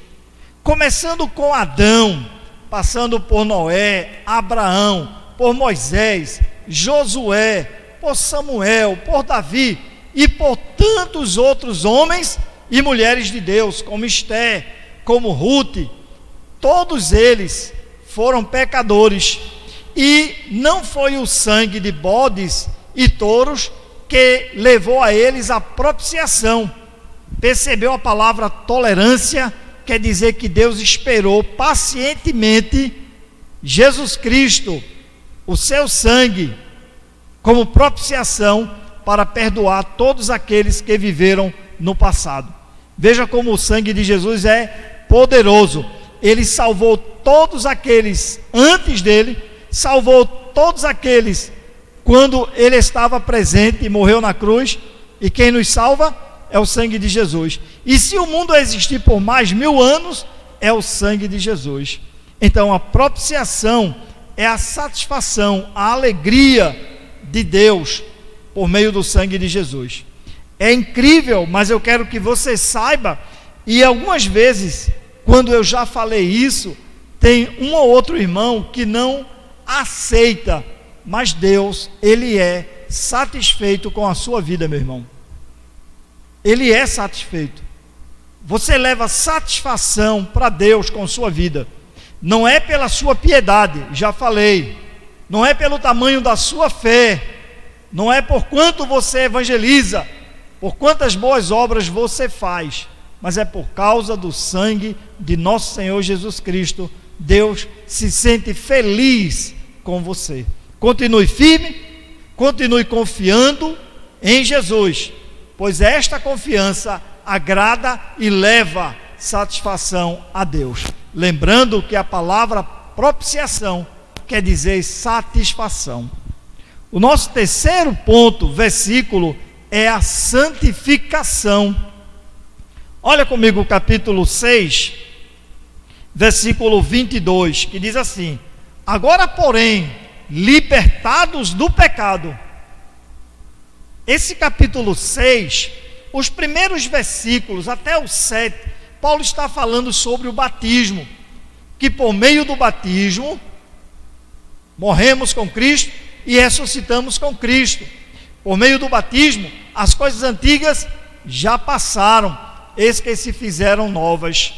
começando com Adão, passando por Noé, Abraão, por Moisés, Josué, por Samuel, por Davi e por tantos outros homens e mulheres de Deus, como Esté, como Ruth. Todos eles foram pecadores, e não foi o sangue de bodes e touros que levou a eles a propiciação. Percebeu a palavra tolerância? Quer dizer que Deus esperou pacientemente Jesus Cristo, o seu sangue, como propiciação para perdoar todos aqueles que viveram no passado. Veja como o sangue de Jesus é poderoso. Ele salvou todos aqueles antes dele, salvou todos aqueles quando ele estava presente e morreu na cruz, e quem nos salva é o sangue de Jesus. E se o mundo existir por mais 1000 anos, é o sangue de Jesus. Então a propiciação é a satisfação, a alegria de Deus por meio do sangue de Jesus. É incrível, mas eu quero que você saiba, e algumas vezes, quando eu já falei isso, tem um ou outro irmão que não aceita, mas Deus, Ele é satisfeito com a sua vida, meu irmão. Ele é satisfeito. Você leva satisfação para Deus com sua vida. Não é pela sua piedade, já falei. Não é pelo tamanho da sua fé. Não é por quanto você evangeliza, por quantas boas obras você faz, mas é por causa do sangue de nosso Senhor Jesus Cristo. Deus se sente feliz com você. Continue firme, continue confiando em Jesus, pois esta confiança agrada e leva satisfação a Deus. Lembrando que a palavra propiciação quer dizer satisfação. O nosso terceiro ponto, versículo, é a santificação. Olha comigo o capítulo 6, versículo 22, que diz assim: agora, porém, libertados do pecado. Esse capítulo 6, os primeiros versículos até o 7, Paulo está falando sobre o batismo, que por meio do batismo morremos com Cristo e ressuscitamos com Cristo. Por meio do batismo, as coisas antigas já passaram, eis que se fizeram novas.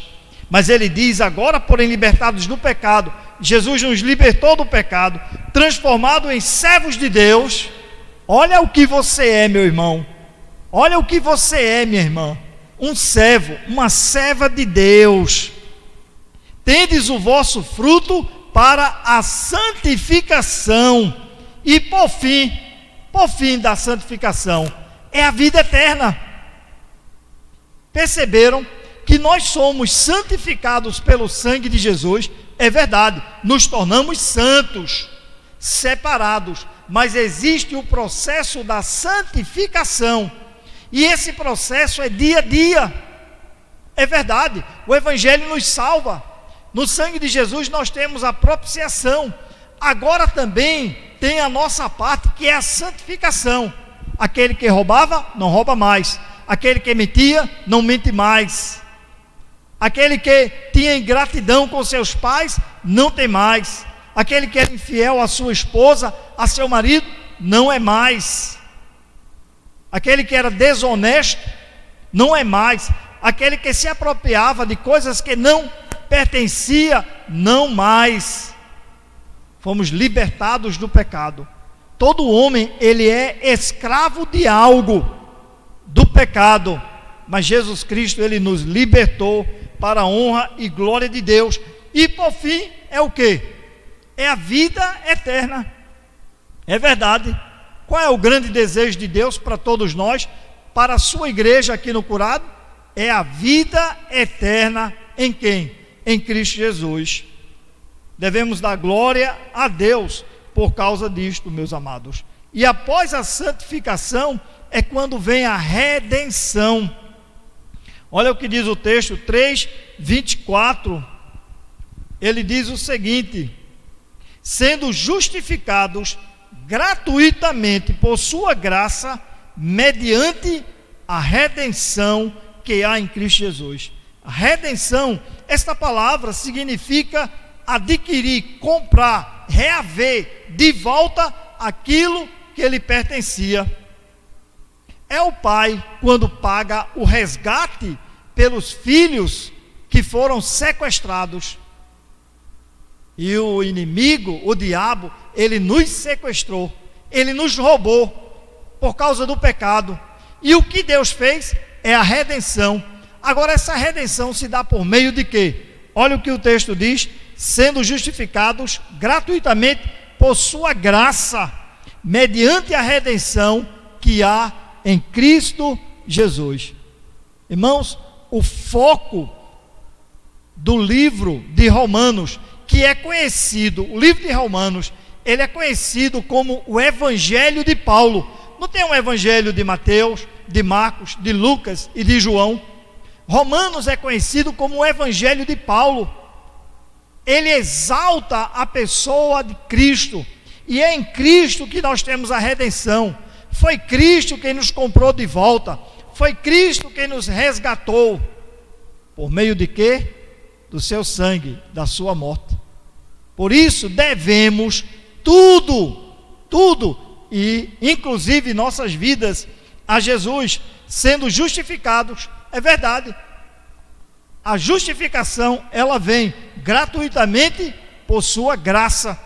Mas ele diz: agora, porém, libertados do pecado, Jesus nos libertou do pecado, transformado em servos de Deus. Olha o que você é, meu irmão. Olha o que você é, minha irmã. Um servo, uma serva de Deus. Tendes o vosso fruto para a santificação. E por fim da santificação, é a vida eterna. Perceberam que nós somos santificados pelo sangue de Jesus? É verdade, nos tornamos santos, separados, mas existe o processo da santificação, e esse processo é dia a dia. É verdade, o Evangelho nos salva. No sangue de Jesus nós temos a propiciação. Agora também tem a nossa parte, que é a santificação. Aquele que roubava, não rouba mais. Aquele que mentia, não mente mais. Aquele que tinha ingratidão com seus pais, não tem mais. Aquele que era infiel à sua esposa, a seu marido, não é mais. Aquele que era desonesto, não é mais. Aquele que se apropriava de coisas que não pertencia, não mais. Fomos libertados do pecado. Todo homem, ele é escravo de algo, do pecado. pecado, mas Jesus Cristo, ele nos libertou para a honra e glória de Deus. E por fim, é o quê? É a vida eterna. É verdade. Qual é o grande desejo de Deus para todos nós, para a sua igreja aqui no Curado? É a vida eterna em quem? Em Cristo Jesus. Devemos dar glória a Deus por causa disto, meus amados. E após a santificação é quando vem a redenção. Olha o que diz o texto 3:24. Ele diz o seguinte: sendo justificados gratuitamente por sua graça, mediante a redenção que há em Cristo Jesus. A redenção, esta palavra significa adquirir, comprar, reaver de volta aquilo que lhe pertencia. É o pai quando paga o resgate pelos filhos que foram sequestrados. E o inimigo, o diabo, ele nos sequestrou, ele nos roubou por causa do pecado. E o que Deus fez é a redenção. Agora, essa redenção se dá por meio de quê? Olha o que o texto diz: sendo justificados gratuitamente por sua graça, mediante a redenção que há em Cristo Jesus. Irmãos, o foco do livro de Romanos, que é conhecido, o livro de Romanos, ele é conhecido como o Evangelho de Paulo. Não tem um Evangelho de Mateus, de Marcos, de Lucas e de João. Romanos é conhecido como o Evangelho de Paulo. Ele exalta a pessoa de Cristo, e é em Cristo que nós temos a redenção. Foi Cristo quem nos comprou de volta, foi Cristo quem nos resgatou. Por meio de quê? Do seu sangue, da sua morte. Por isso devemos tudo, e inclusive nossas vidas, a Jesus, sendo justificados. É verdade, a justificação, ela vem gratuitamente por sua graça.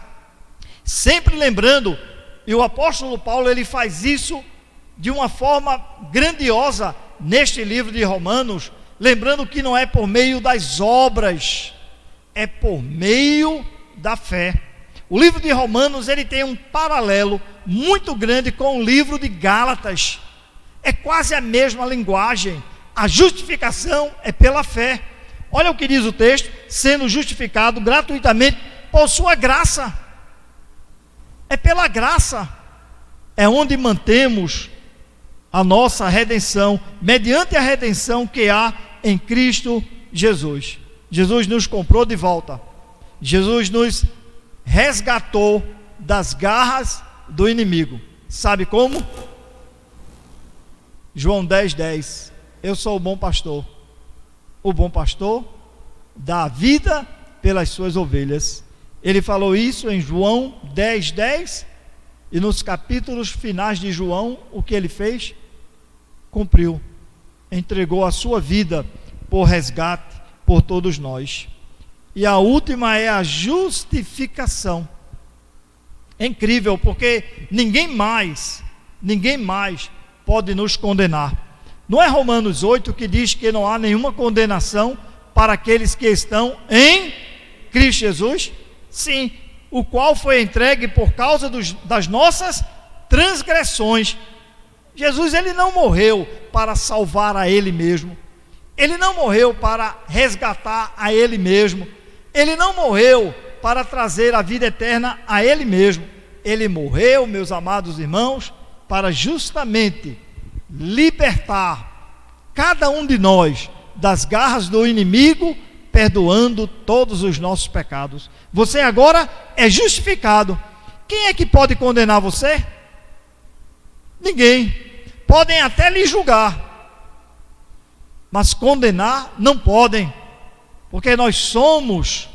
Sempre lembrando, e o apóstolo Paulo, ele faz isso de uma forma grandiosa neste livro de Romanos, lembrando que não é por meio das obras, é por meio da fé. O livro de Romanos, ele tem um paralelo muito grande com o livro de Gálatas. É quase a mesma linguagem. A justificação é pela fé. Olha o que diz o texto: sendo justificado gratuitamente por sua graça. É pela graça, é onde mantemos a nossa redenção, mediante a redenção que há em Cristo Jesus. Jesus nos comprou de volta, Jesus nos resgatou das garras do inimigo. Sabe como? João 10:10. Eu sou o bom pastor. O bom pastor dá a vida pelas suas ovelhas. Ele falou isso em João 10:10, e nos capítulos finais de João, o que ele fez? Cumpriu, entregou a sua vida por resgate por todos nós. E a última é a justificação. É incrível, porque ninguém mais pode nos condenar. Não é Romanos 8 que diz que não há nenhuma condenação para aqueles que estão em Cristo Jesus? Sim, o qual foi entregue por causa das nossas transgressões. Jesus, ele não morreu para salvar a ele mesmo, ele não morreu para resgatar a ele mesmo, ele não morreu para trazer a vida eterna a ele mesmo. Ele morreu, meus amados irmãos, para justamente libertar cada um de nós das garras do inimigo, perdoando todos os nossos pecados. Você agora é justificado. Quem é que pode condenar você? Ninguém. Podem até lhe julgar, mas condenar não podem, porque nós somos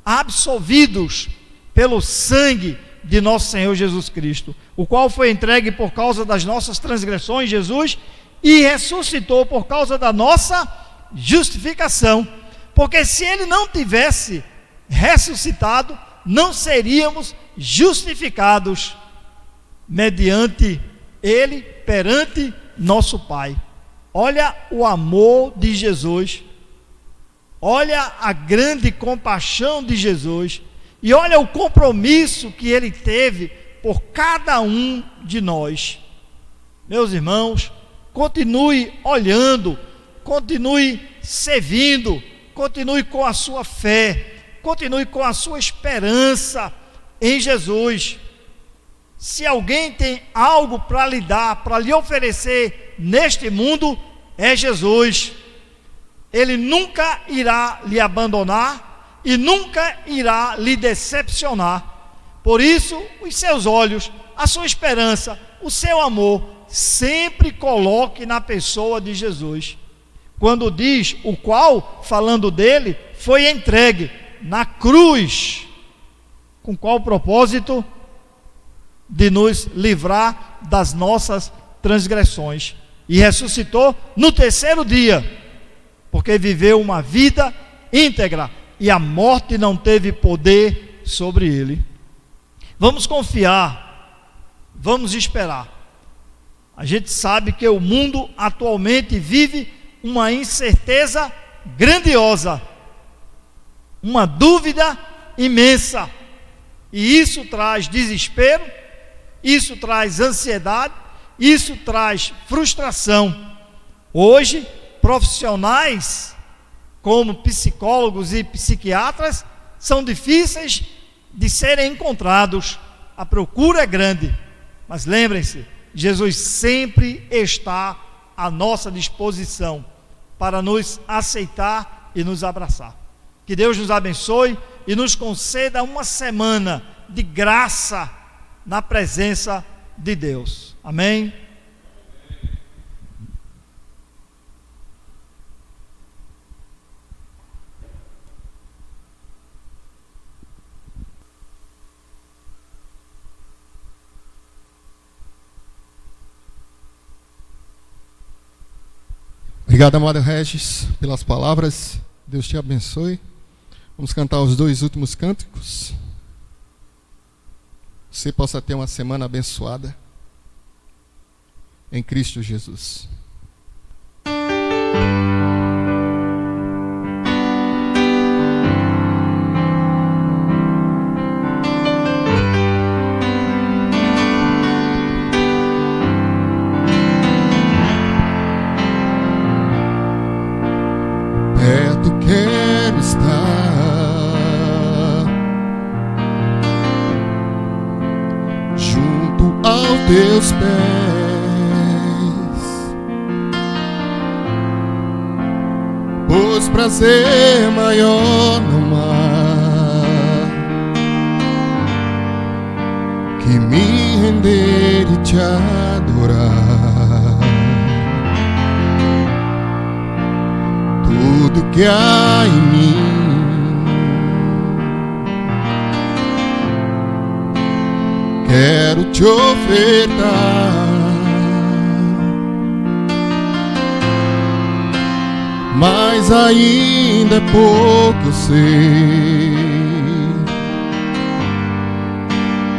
absolvidos pelo sangue de nosso Senhor Jesus Cristo, o qual foi entregue por causa das nossas transgressões, Jesus, e ressuscitou por causa da nossa justificação. Porque se ele não tivesse ressuscitado, não seríamos justificados mediante ele, perante nosso Pai. Olha o amor de Jesus, olha a grande compaixão de Jesus e olha o compromisso que ele teve por cada um de nós. Meus irmãos, continue olhando, continue servindo, continue com a sua fé, continue com a sua esperança em Jesus. Se alguém tem algo para lhe dar, para lhe oferecer neste mundo, é Jesus. Ele nunca irá lhe abandonar e nunca irá lhe decepcionar. Por isso, os seus olhos, a sua esperança, o seu amor, sempre coloque na pessoa de Jesus. Quando diz o qual, falando dele, foi entregue na cruz. Com qual propósito? De nos livrar das nossas transgressões. E ressuscitou no terceiro dia, porque viveu uma vida íntegra e a morte não teve poder sobre ele. Vamos confiar, vamos esperar. A gente sabe que o mundo atualmente vive uma incerteza grandiosa, uma dúvida imensa, e isso traz desespero, isso traz ansiedade, isso traz frustração. Hoje, profissionais como psicólogos e psiquiatras são difíceis de serem encontrados. A procura é grande, mas lembrem-se, Jesus sempre está à nossa disposição para nos aceitar e nos abraçar. Que Deus nos abençoe e nos conceda uma semana de graça na presença de Deus. Amém? Obrigado, amado Regis, pelas palavras. Deus te abençoe. Vamos cantar os 2 últimos cânticos. Você possa ter uma semana abençoada em Cristo Jesus. Perto quero estar, junto aos teus pés, pois prazer maior não há que me render e te adorar. Tudo que há em mim quero te ofertar, mas ainda é pouco, eu sei,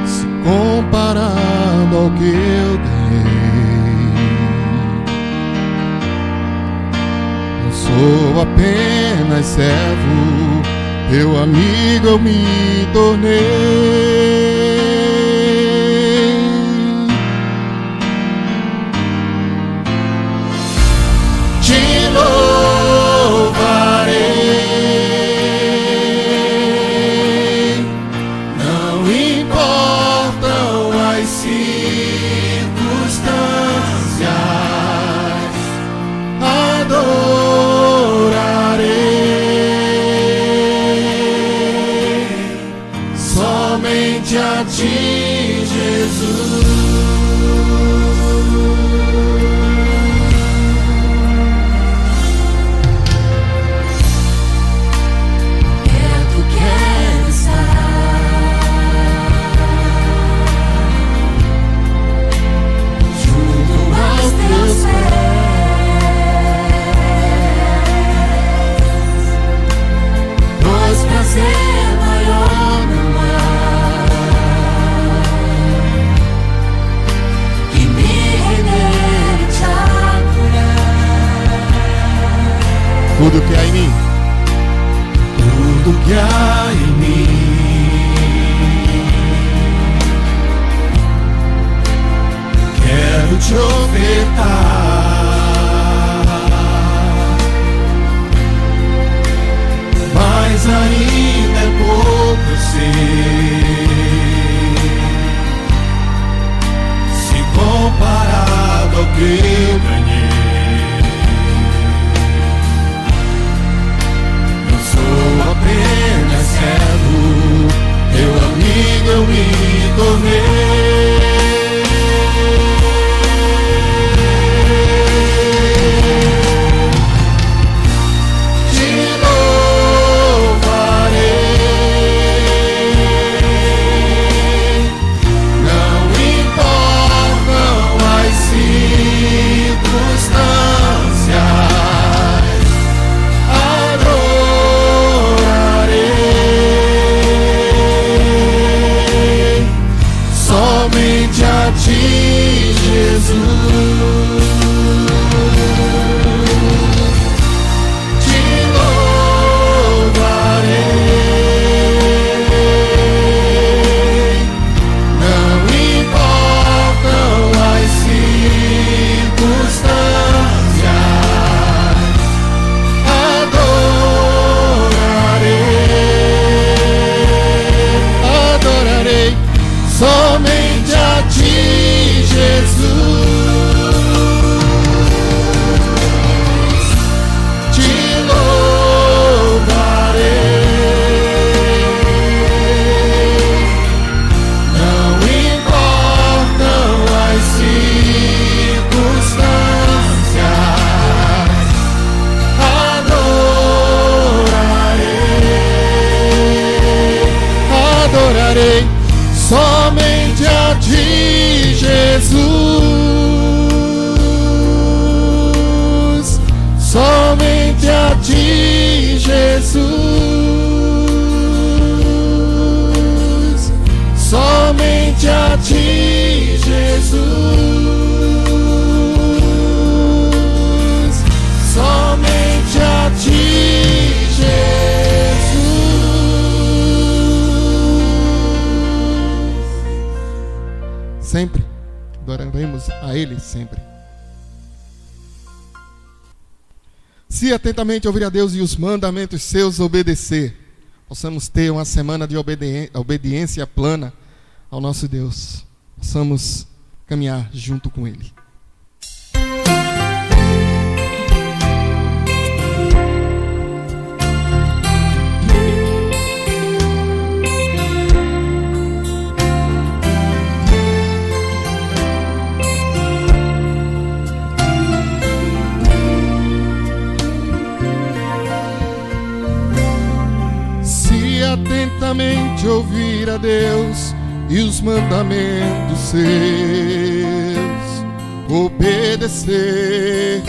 se comparado ao que eu ganhei. Sou apenas servo, teu amigo eu me tornei. Te louvarei, não importam as circunstâncias, somente a ti, Jesus. Perto quero estar, junto aos teus pés, pois prazer maior não há Tudo que há em mim, tudo que há em mim, quero te ofertar, mas ainda é pouco, eu sei, se comparado ao que eu ganhei. Apenas servo, teu amigo eu me tornei. Te louvarei, não importam as circunstâncias. Somente a ti, Jesus, te louvarei, não importam as circunstâncias, adorarei, somente a ti, Jesus, te louvarei, não importam as circunstâncias, adorarei, somente a ti, Jesus, somente a ti, Jesus, somente a ti, Jesus, somente a ti, Jesus. sempre adoraremos a Ele sempre. Se atentamente ouvir a Deus e os mandamentos seus obedecer, possamos ter uma semana de obediência plana ao nosso Deus. Possamos caminhar junto com Ele. Atentamente ouvir a Deus e os mandamentos seus obedecer,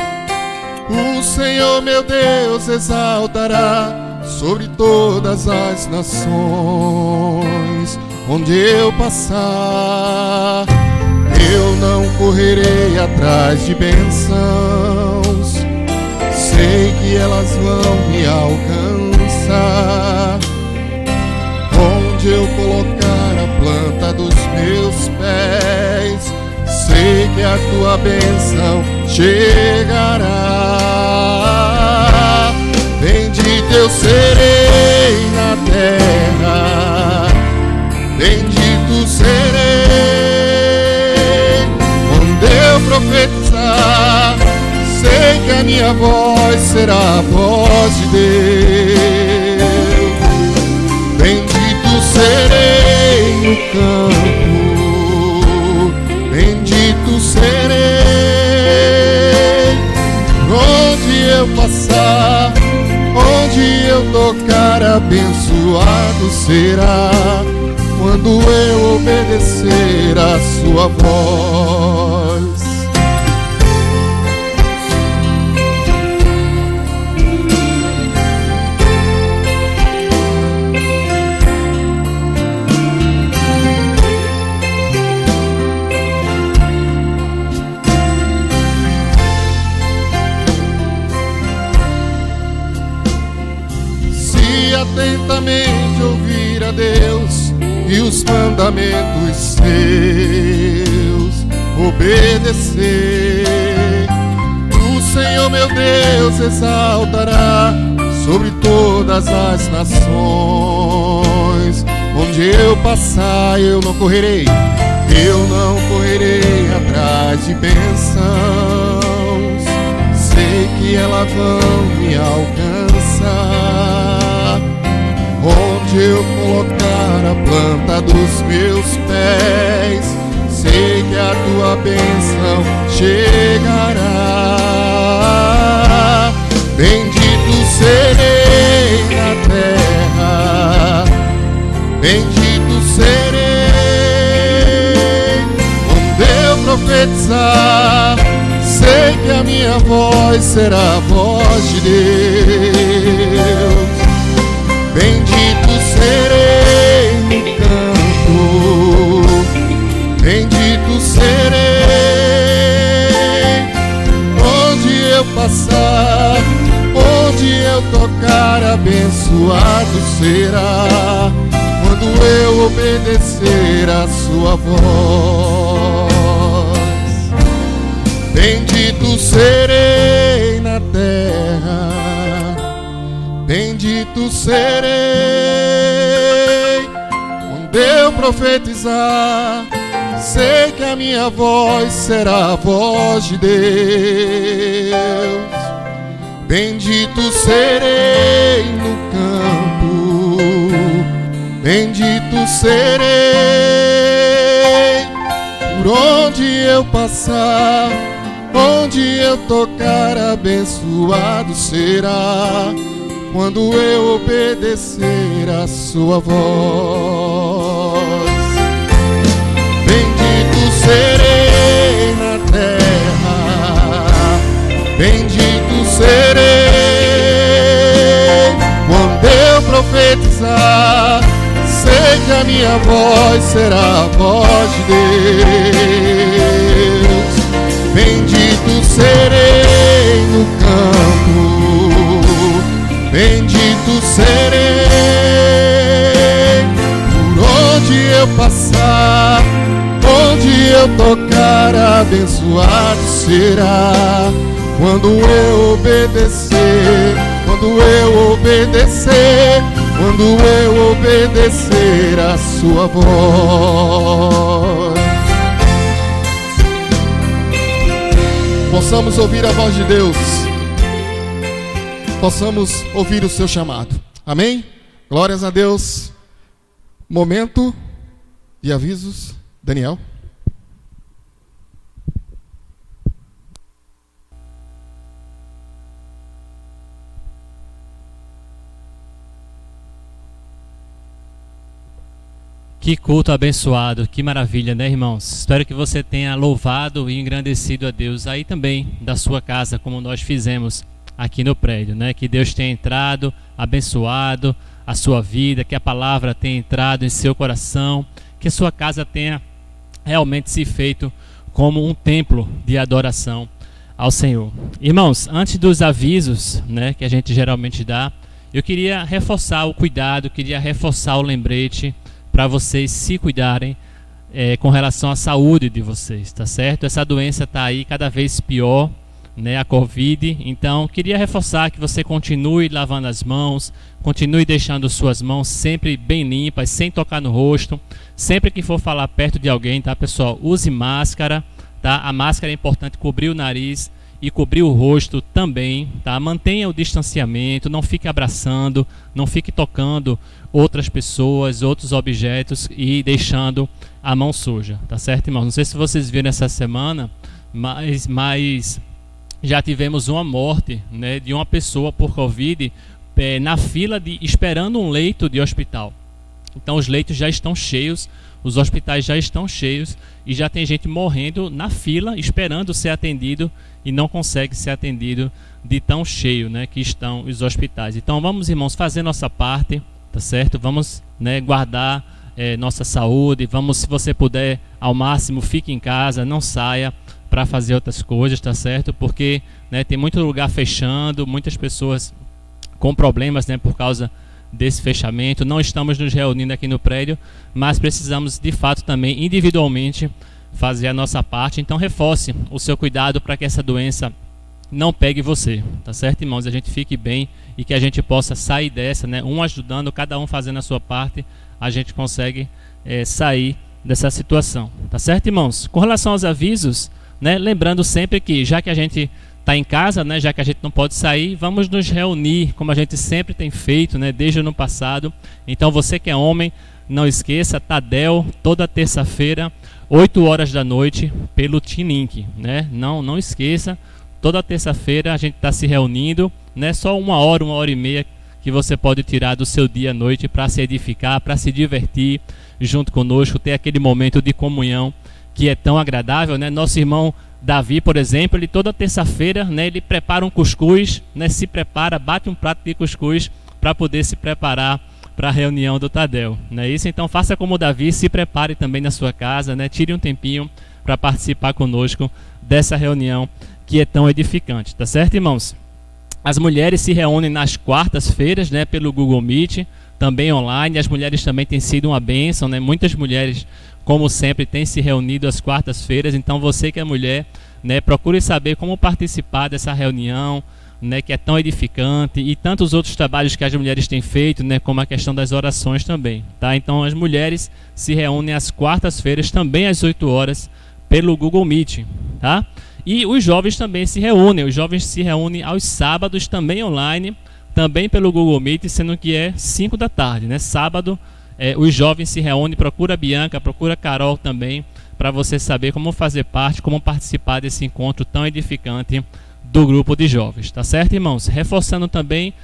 o Senhor meu Deus exaltará sobre todas as nações. Onde eu passar, eu não correrei atrás de bênçãos, sei que elas vão me alcançar. Onde eu colocar a planta dos meus pés, sei que a tua bênção chegará. Bendito eu serei na terra, bendito serei. Onde eu profetizar, sei que a minha voz será a voz de Deus. Bendito serei no campo, bendito serei. Onde eu passar, onde eu tocar, abençoado será, quando eu obedecer a sua voz. atentamente ouvir a Deus e os mandamentos seus obedecer. O Senhor meu Deus exaltará sobre todas as nações. Onde eu passar eu não correrei atrás de bênçãos. Sei que elas vão me alcançar. Onde eu colocar a planta dos meus pés, sei que a tua bênção chegará. Bendito serei na terra, bendito serei. Quando eu profetizar, sei que a minha voz será a voz de Deus. Bendito serei no campo, bendito serei. Onde eu passar, onde eu tocar, abençoado será. Quando eu obedecer a sua voz. Bendito serei na terra, bendito serei. Quando eu profetizar, sei que a minha voz será a voz de Deus. Bendito serei no campo, bendito serei. Por onde eu passar, onde eu tocar, abençoado será. Quando eu obedecer a sua voz. Bendito serei na terra, bendito serei. Quando eu profetizar, sei que a minha voz será a voz de Deus. Bendito serei no campo, bendito serei. Por onde eu passar, onde eu tocar, abençoado será. Quando eu obedecer, quando eu obedecer, quando eu obedecer a sua voz. Possamos ouvir a voz de Deus, possamos ouvir o seu chamado. Amém? Glórias a Deus. Momento de avisos. Daniel. Que culto abençoado, que maravilha, né, irmãos? Espero que você tenha louvado e engrandecido a Deus aí também da sua casa, como nós fizemos aqui no prédio, né? Que Deus tenha entrado, abençoado a sua vida, que a palavra tenha entrado em seu coração, que a sua casa tenha realmente se feito como um templo de adoração ao Senhor. Irmãos, antes dos avisos, né, que a gente geralmente dá, eu queria reforçar o cuidado, queria reforçar o lembrete para vocês se cuidarem com relação à saúde de vocês, tá certo? Essa doença está aí cada vez pior, né, a Covid. Então, queria reforçar que você continue lavando as mãos, continue deixando suas mãos sempre bem limpas, sem tocar no rosto. Sempre que for falar perto de alguém, tá, pessoal? Use máscara, tá? A máscara é importante cobrir o nariz e cobrir o rosto também, tá? Mantenha o distanciamento, não fique abraçando, não fique tocando outras pessoas, outros objetos e deixando a mão suja, tá certo, irmãos? Não sei se vocês viram essa semana, mas já tivemos uma morte, né, de uma pessoa por Covid na fila esperando um leito de hospital. Então os leitos já estão cheios, os hospitais já estão cheios e já tem gente morrendo na fila esperando ser atendido e não consegue ser atendido de tão cheio, né, que estão os hospitais. Então vamos, irmãos, fazer nossa parte, tá certo? Vamos, né, guardar nossa saúde. Vamos, se você puder, ao máximo, fique em casa, não saia para fazer outras coisas, tá certo? Porque, né, tem muito lugar fechando, muitas pessoas com problemas, né, por causa desse fechamento, não estamos nos reunindo aqui no prédio, mas precisamos de fato também individualmente fazer a nossa parte. Então reforce o seu cuidado para que essa doença não pegue você, tá certo, irmãos? A gente fique bem e que a gente possa sair dessa, né? Um ajudando, cada um fazendo a sua parte, a gente consegue sair dessa situação, tá certo, irmãos? Com relação aos avisos, né? Lembrando sempre que já que a gente está em casa, né? Já que a gente não pode sair, vamos nos reunir como a gente sempre tem feito, né? Desde o ano passado. Então você que é homem, não esqueça, Tadel, toda terça-feira, 8 horas da noite, pelo Team Link, né? Não esqueça, toda terça-feira a gente está se reunindo, né? Só 1 hora e meia que você pode tirar do seu dia à noite para se edificar, para se divertir junto conosco, ter aquele momento de comunhão que é tão agradável, né? Nosso irmão Davi, por exemplo, ele toda terça-feira, né, ele prepara um cuscuz, né? Se prepara, bate um prato de cuscuz para poder se preparar para a reunião do Tadel, não é isso? Então faça como o Davi, se prepare também na sua casa, né? Tire um tempinho para participar conosco dessa reunião que é tão edificante, tá certo, irmãos? As mulheres se reúnem nas quartas-feiras, né, pelo Google Meet, também online. As mulheres também têm sido uma bênção, né? Muitas mulheres, como sempre, têm se reunido às quartas-feiras. Então você que é mulher, né, procure saber como participar dessa reunião, né, que é tão edificante, e tantos outros trabalhos que as mulheres têm feito, né, como a questão das orações também, tá? Então as mulheres se reúnem às quartas-feiras, também às 8 horas, pelo Google Meet, tá? E os jovens também se reúnem, aos sábados, também online, também pelo Google Meet, sendo que é 5 da tarde, né? Sábado, os jovens se reúnem, procura a Bianca, procura a Carol também, para você saber como fazer parte, como participar desse encontro tão edificante do grupo de jovens, tá certo, irmãos? Reforçando também,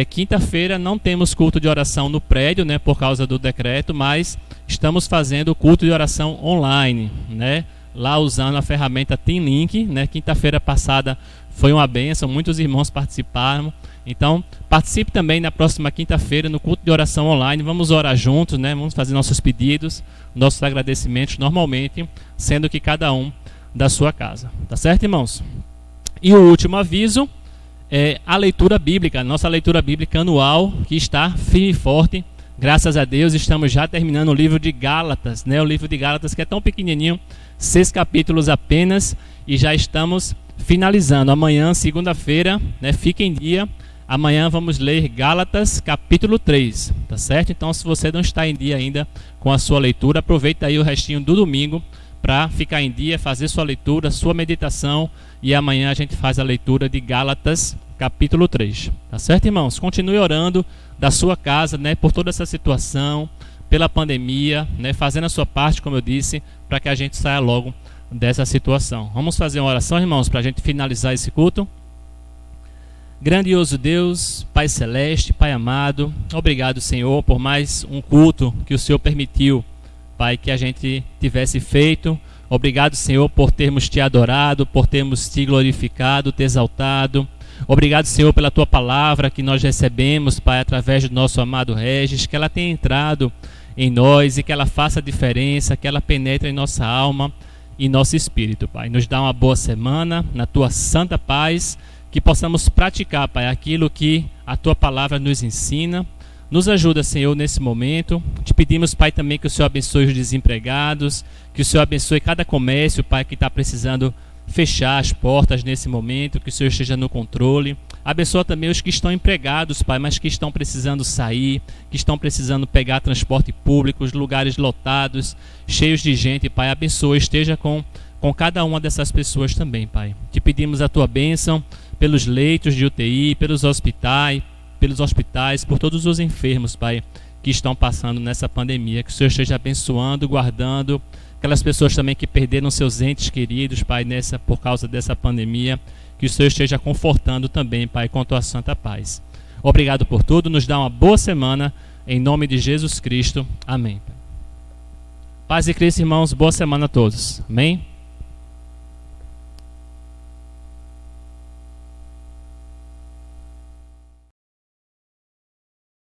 quinta-feira não temos culto de oração no prédio, né, por causa do decreto, mas estamos fazendo culto de oração online, né, lá usando a ferramenta Team Link, né? Quinta-feira passada foi uma bênção, muitos irmãos participaram. Então participe também na próxima quinta-feira no culto de oração online. Vamos orar juntos, né? Vamos fazer nossos pedidos, nossos agradecimentos normalmente, sendo que cada um da sua casa, tá certo, irmãos? E o último aviso é a leitura bíblica, nossa leitura bíblica anual, que está firme e forte. Graças a Deus estamos já terminando o livro de Gálatas, né? O livro de Gálatas, que é tão pequenininho, 6 capítulos apenas, e já estamos finalizando. Amanhã, segunda-feira, né? Fique em dia. Amanhã vamos ler Gálatas capítulo 3, tá certo? Então, se você não está em dia ainda com a sua leitura, aproveita aí o restinho do domingo para ficar em dia, fazer sua leitura, sua meditação, e amanhã a gente faz a leitura de Gálatas capítulo 3, tá certo, irmãos? Continue orando da sua casa, né, por toda essa situação, pela pandemia, né, fazendo a sua parte, como eu disse, para que a gente saia logo dessa situação. Vamos fazer uma oração, irmãos, para a gente finalizar esse culto. Grandioso Deus, Pai Celeste, Pai amado, obrigado, Senhor, por mais um culto que o Senhor permitiu, Pai, que a gente tivesse feito. Obrigado, Senhor, por termos Te adorado, por termos Te glorificado, Te exaltado. Obrigado, Senhor, pela Tua palavra que nós recebemos, Pai, através do nosso amado Regis, que ela tenha entrado em nós e que ela faça diferença, que ela penetre em nossa alma e nosso espírito, Pai. Nos dá uma boa semana, na Tua santa paz, que possamos praticar, Pai, aquilo que a Tua palavra nos ensina. Nos ajuda, Senhor, nesse momento. Te pedimos, Pai, também que o Senhor abençoe os desempregados, que o Senhor abençoe cada comércio, Pai, que está precisando fechar as portas nesse momento, que o Senhor esteja no controle. Abençoa também os que estão empregados, Pai, mas que estão precisando sair, que estão precisando pegar transporte público, os lugares lotados, cheios de gente, Pai. Abençoa, esteja com cada uma dessas pessoas também, Pai. Te pedimos a Tua bênção pelos leitos de UTI, pelos hospitais, por todos os enfermos, Pai, que estão passando nessa pandemia. Que o Senhor esteja abençoando, guardando aquelas pessoas também que perderam seus entes queridos, Pai, por causa dessa pandemia. Que o Senhor esteja confortando também, Pai, com a Tua santa paz. Obrigado por tudo, nos dá uma boa semana, em nome de Jesus Cristo. Amém. Paz e Cristo, irmãos, boa semana a todos. Amém.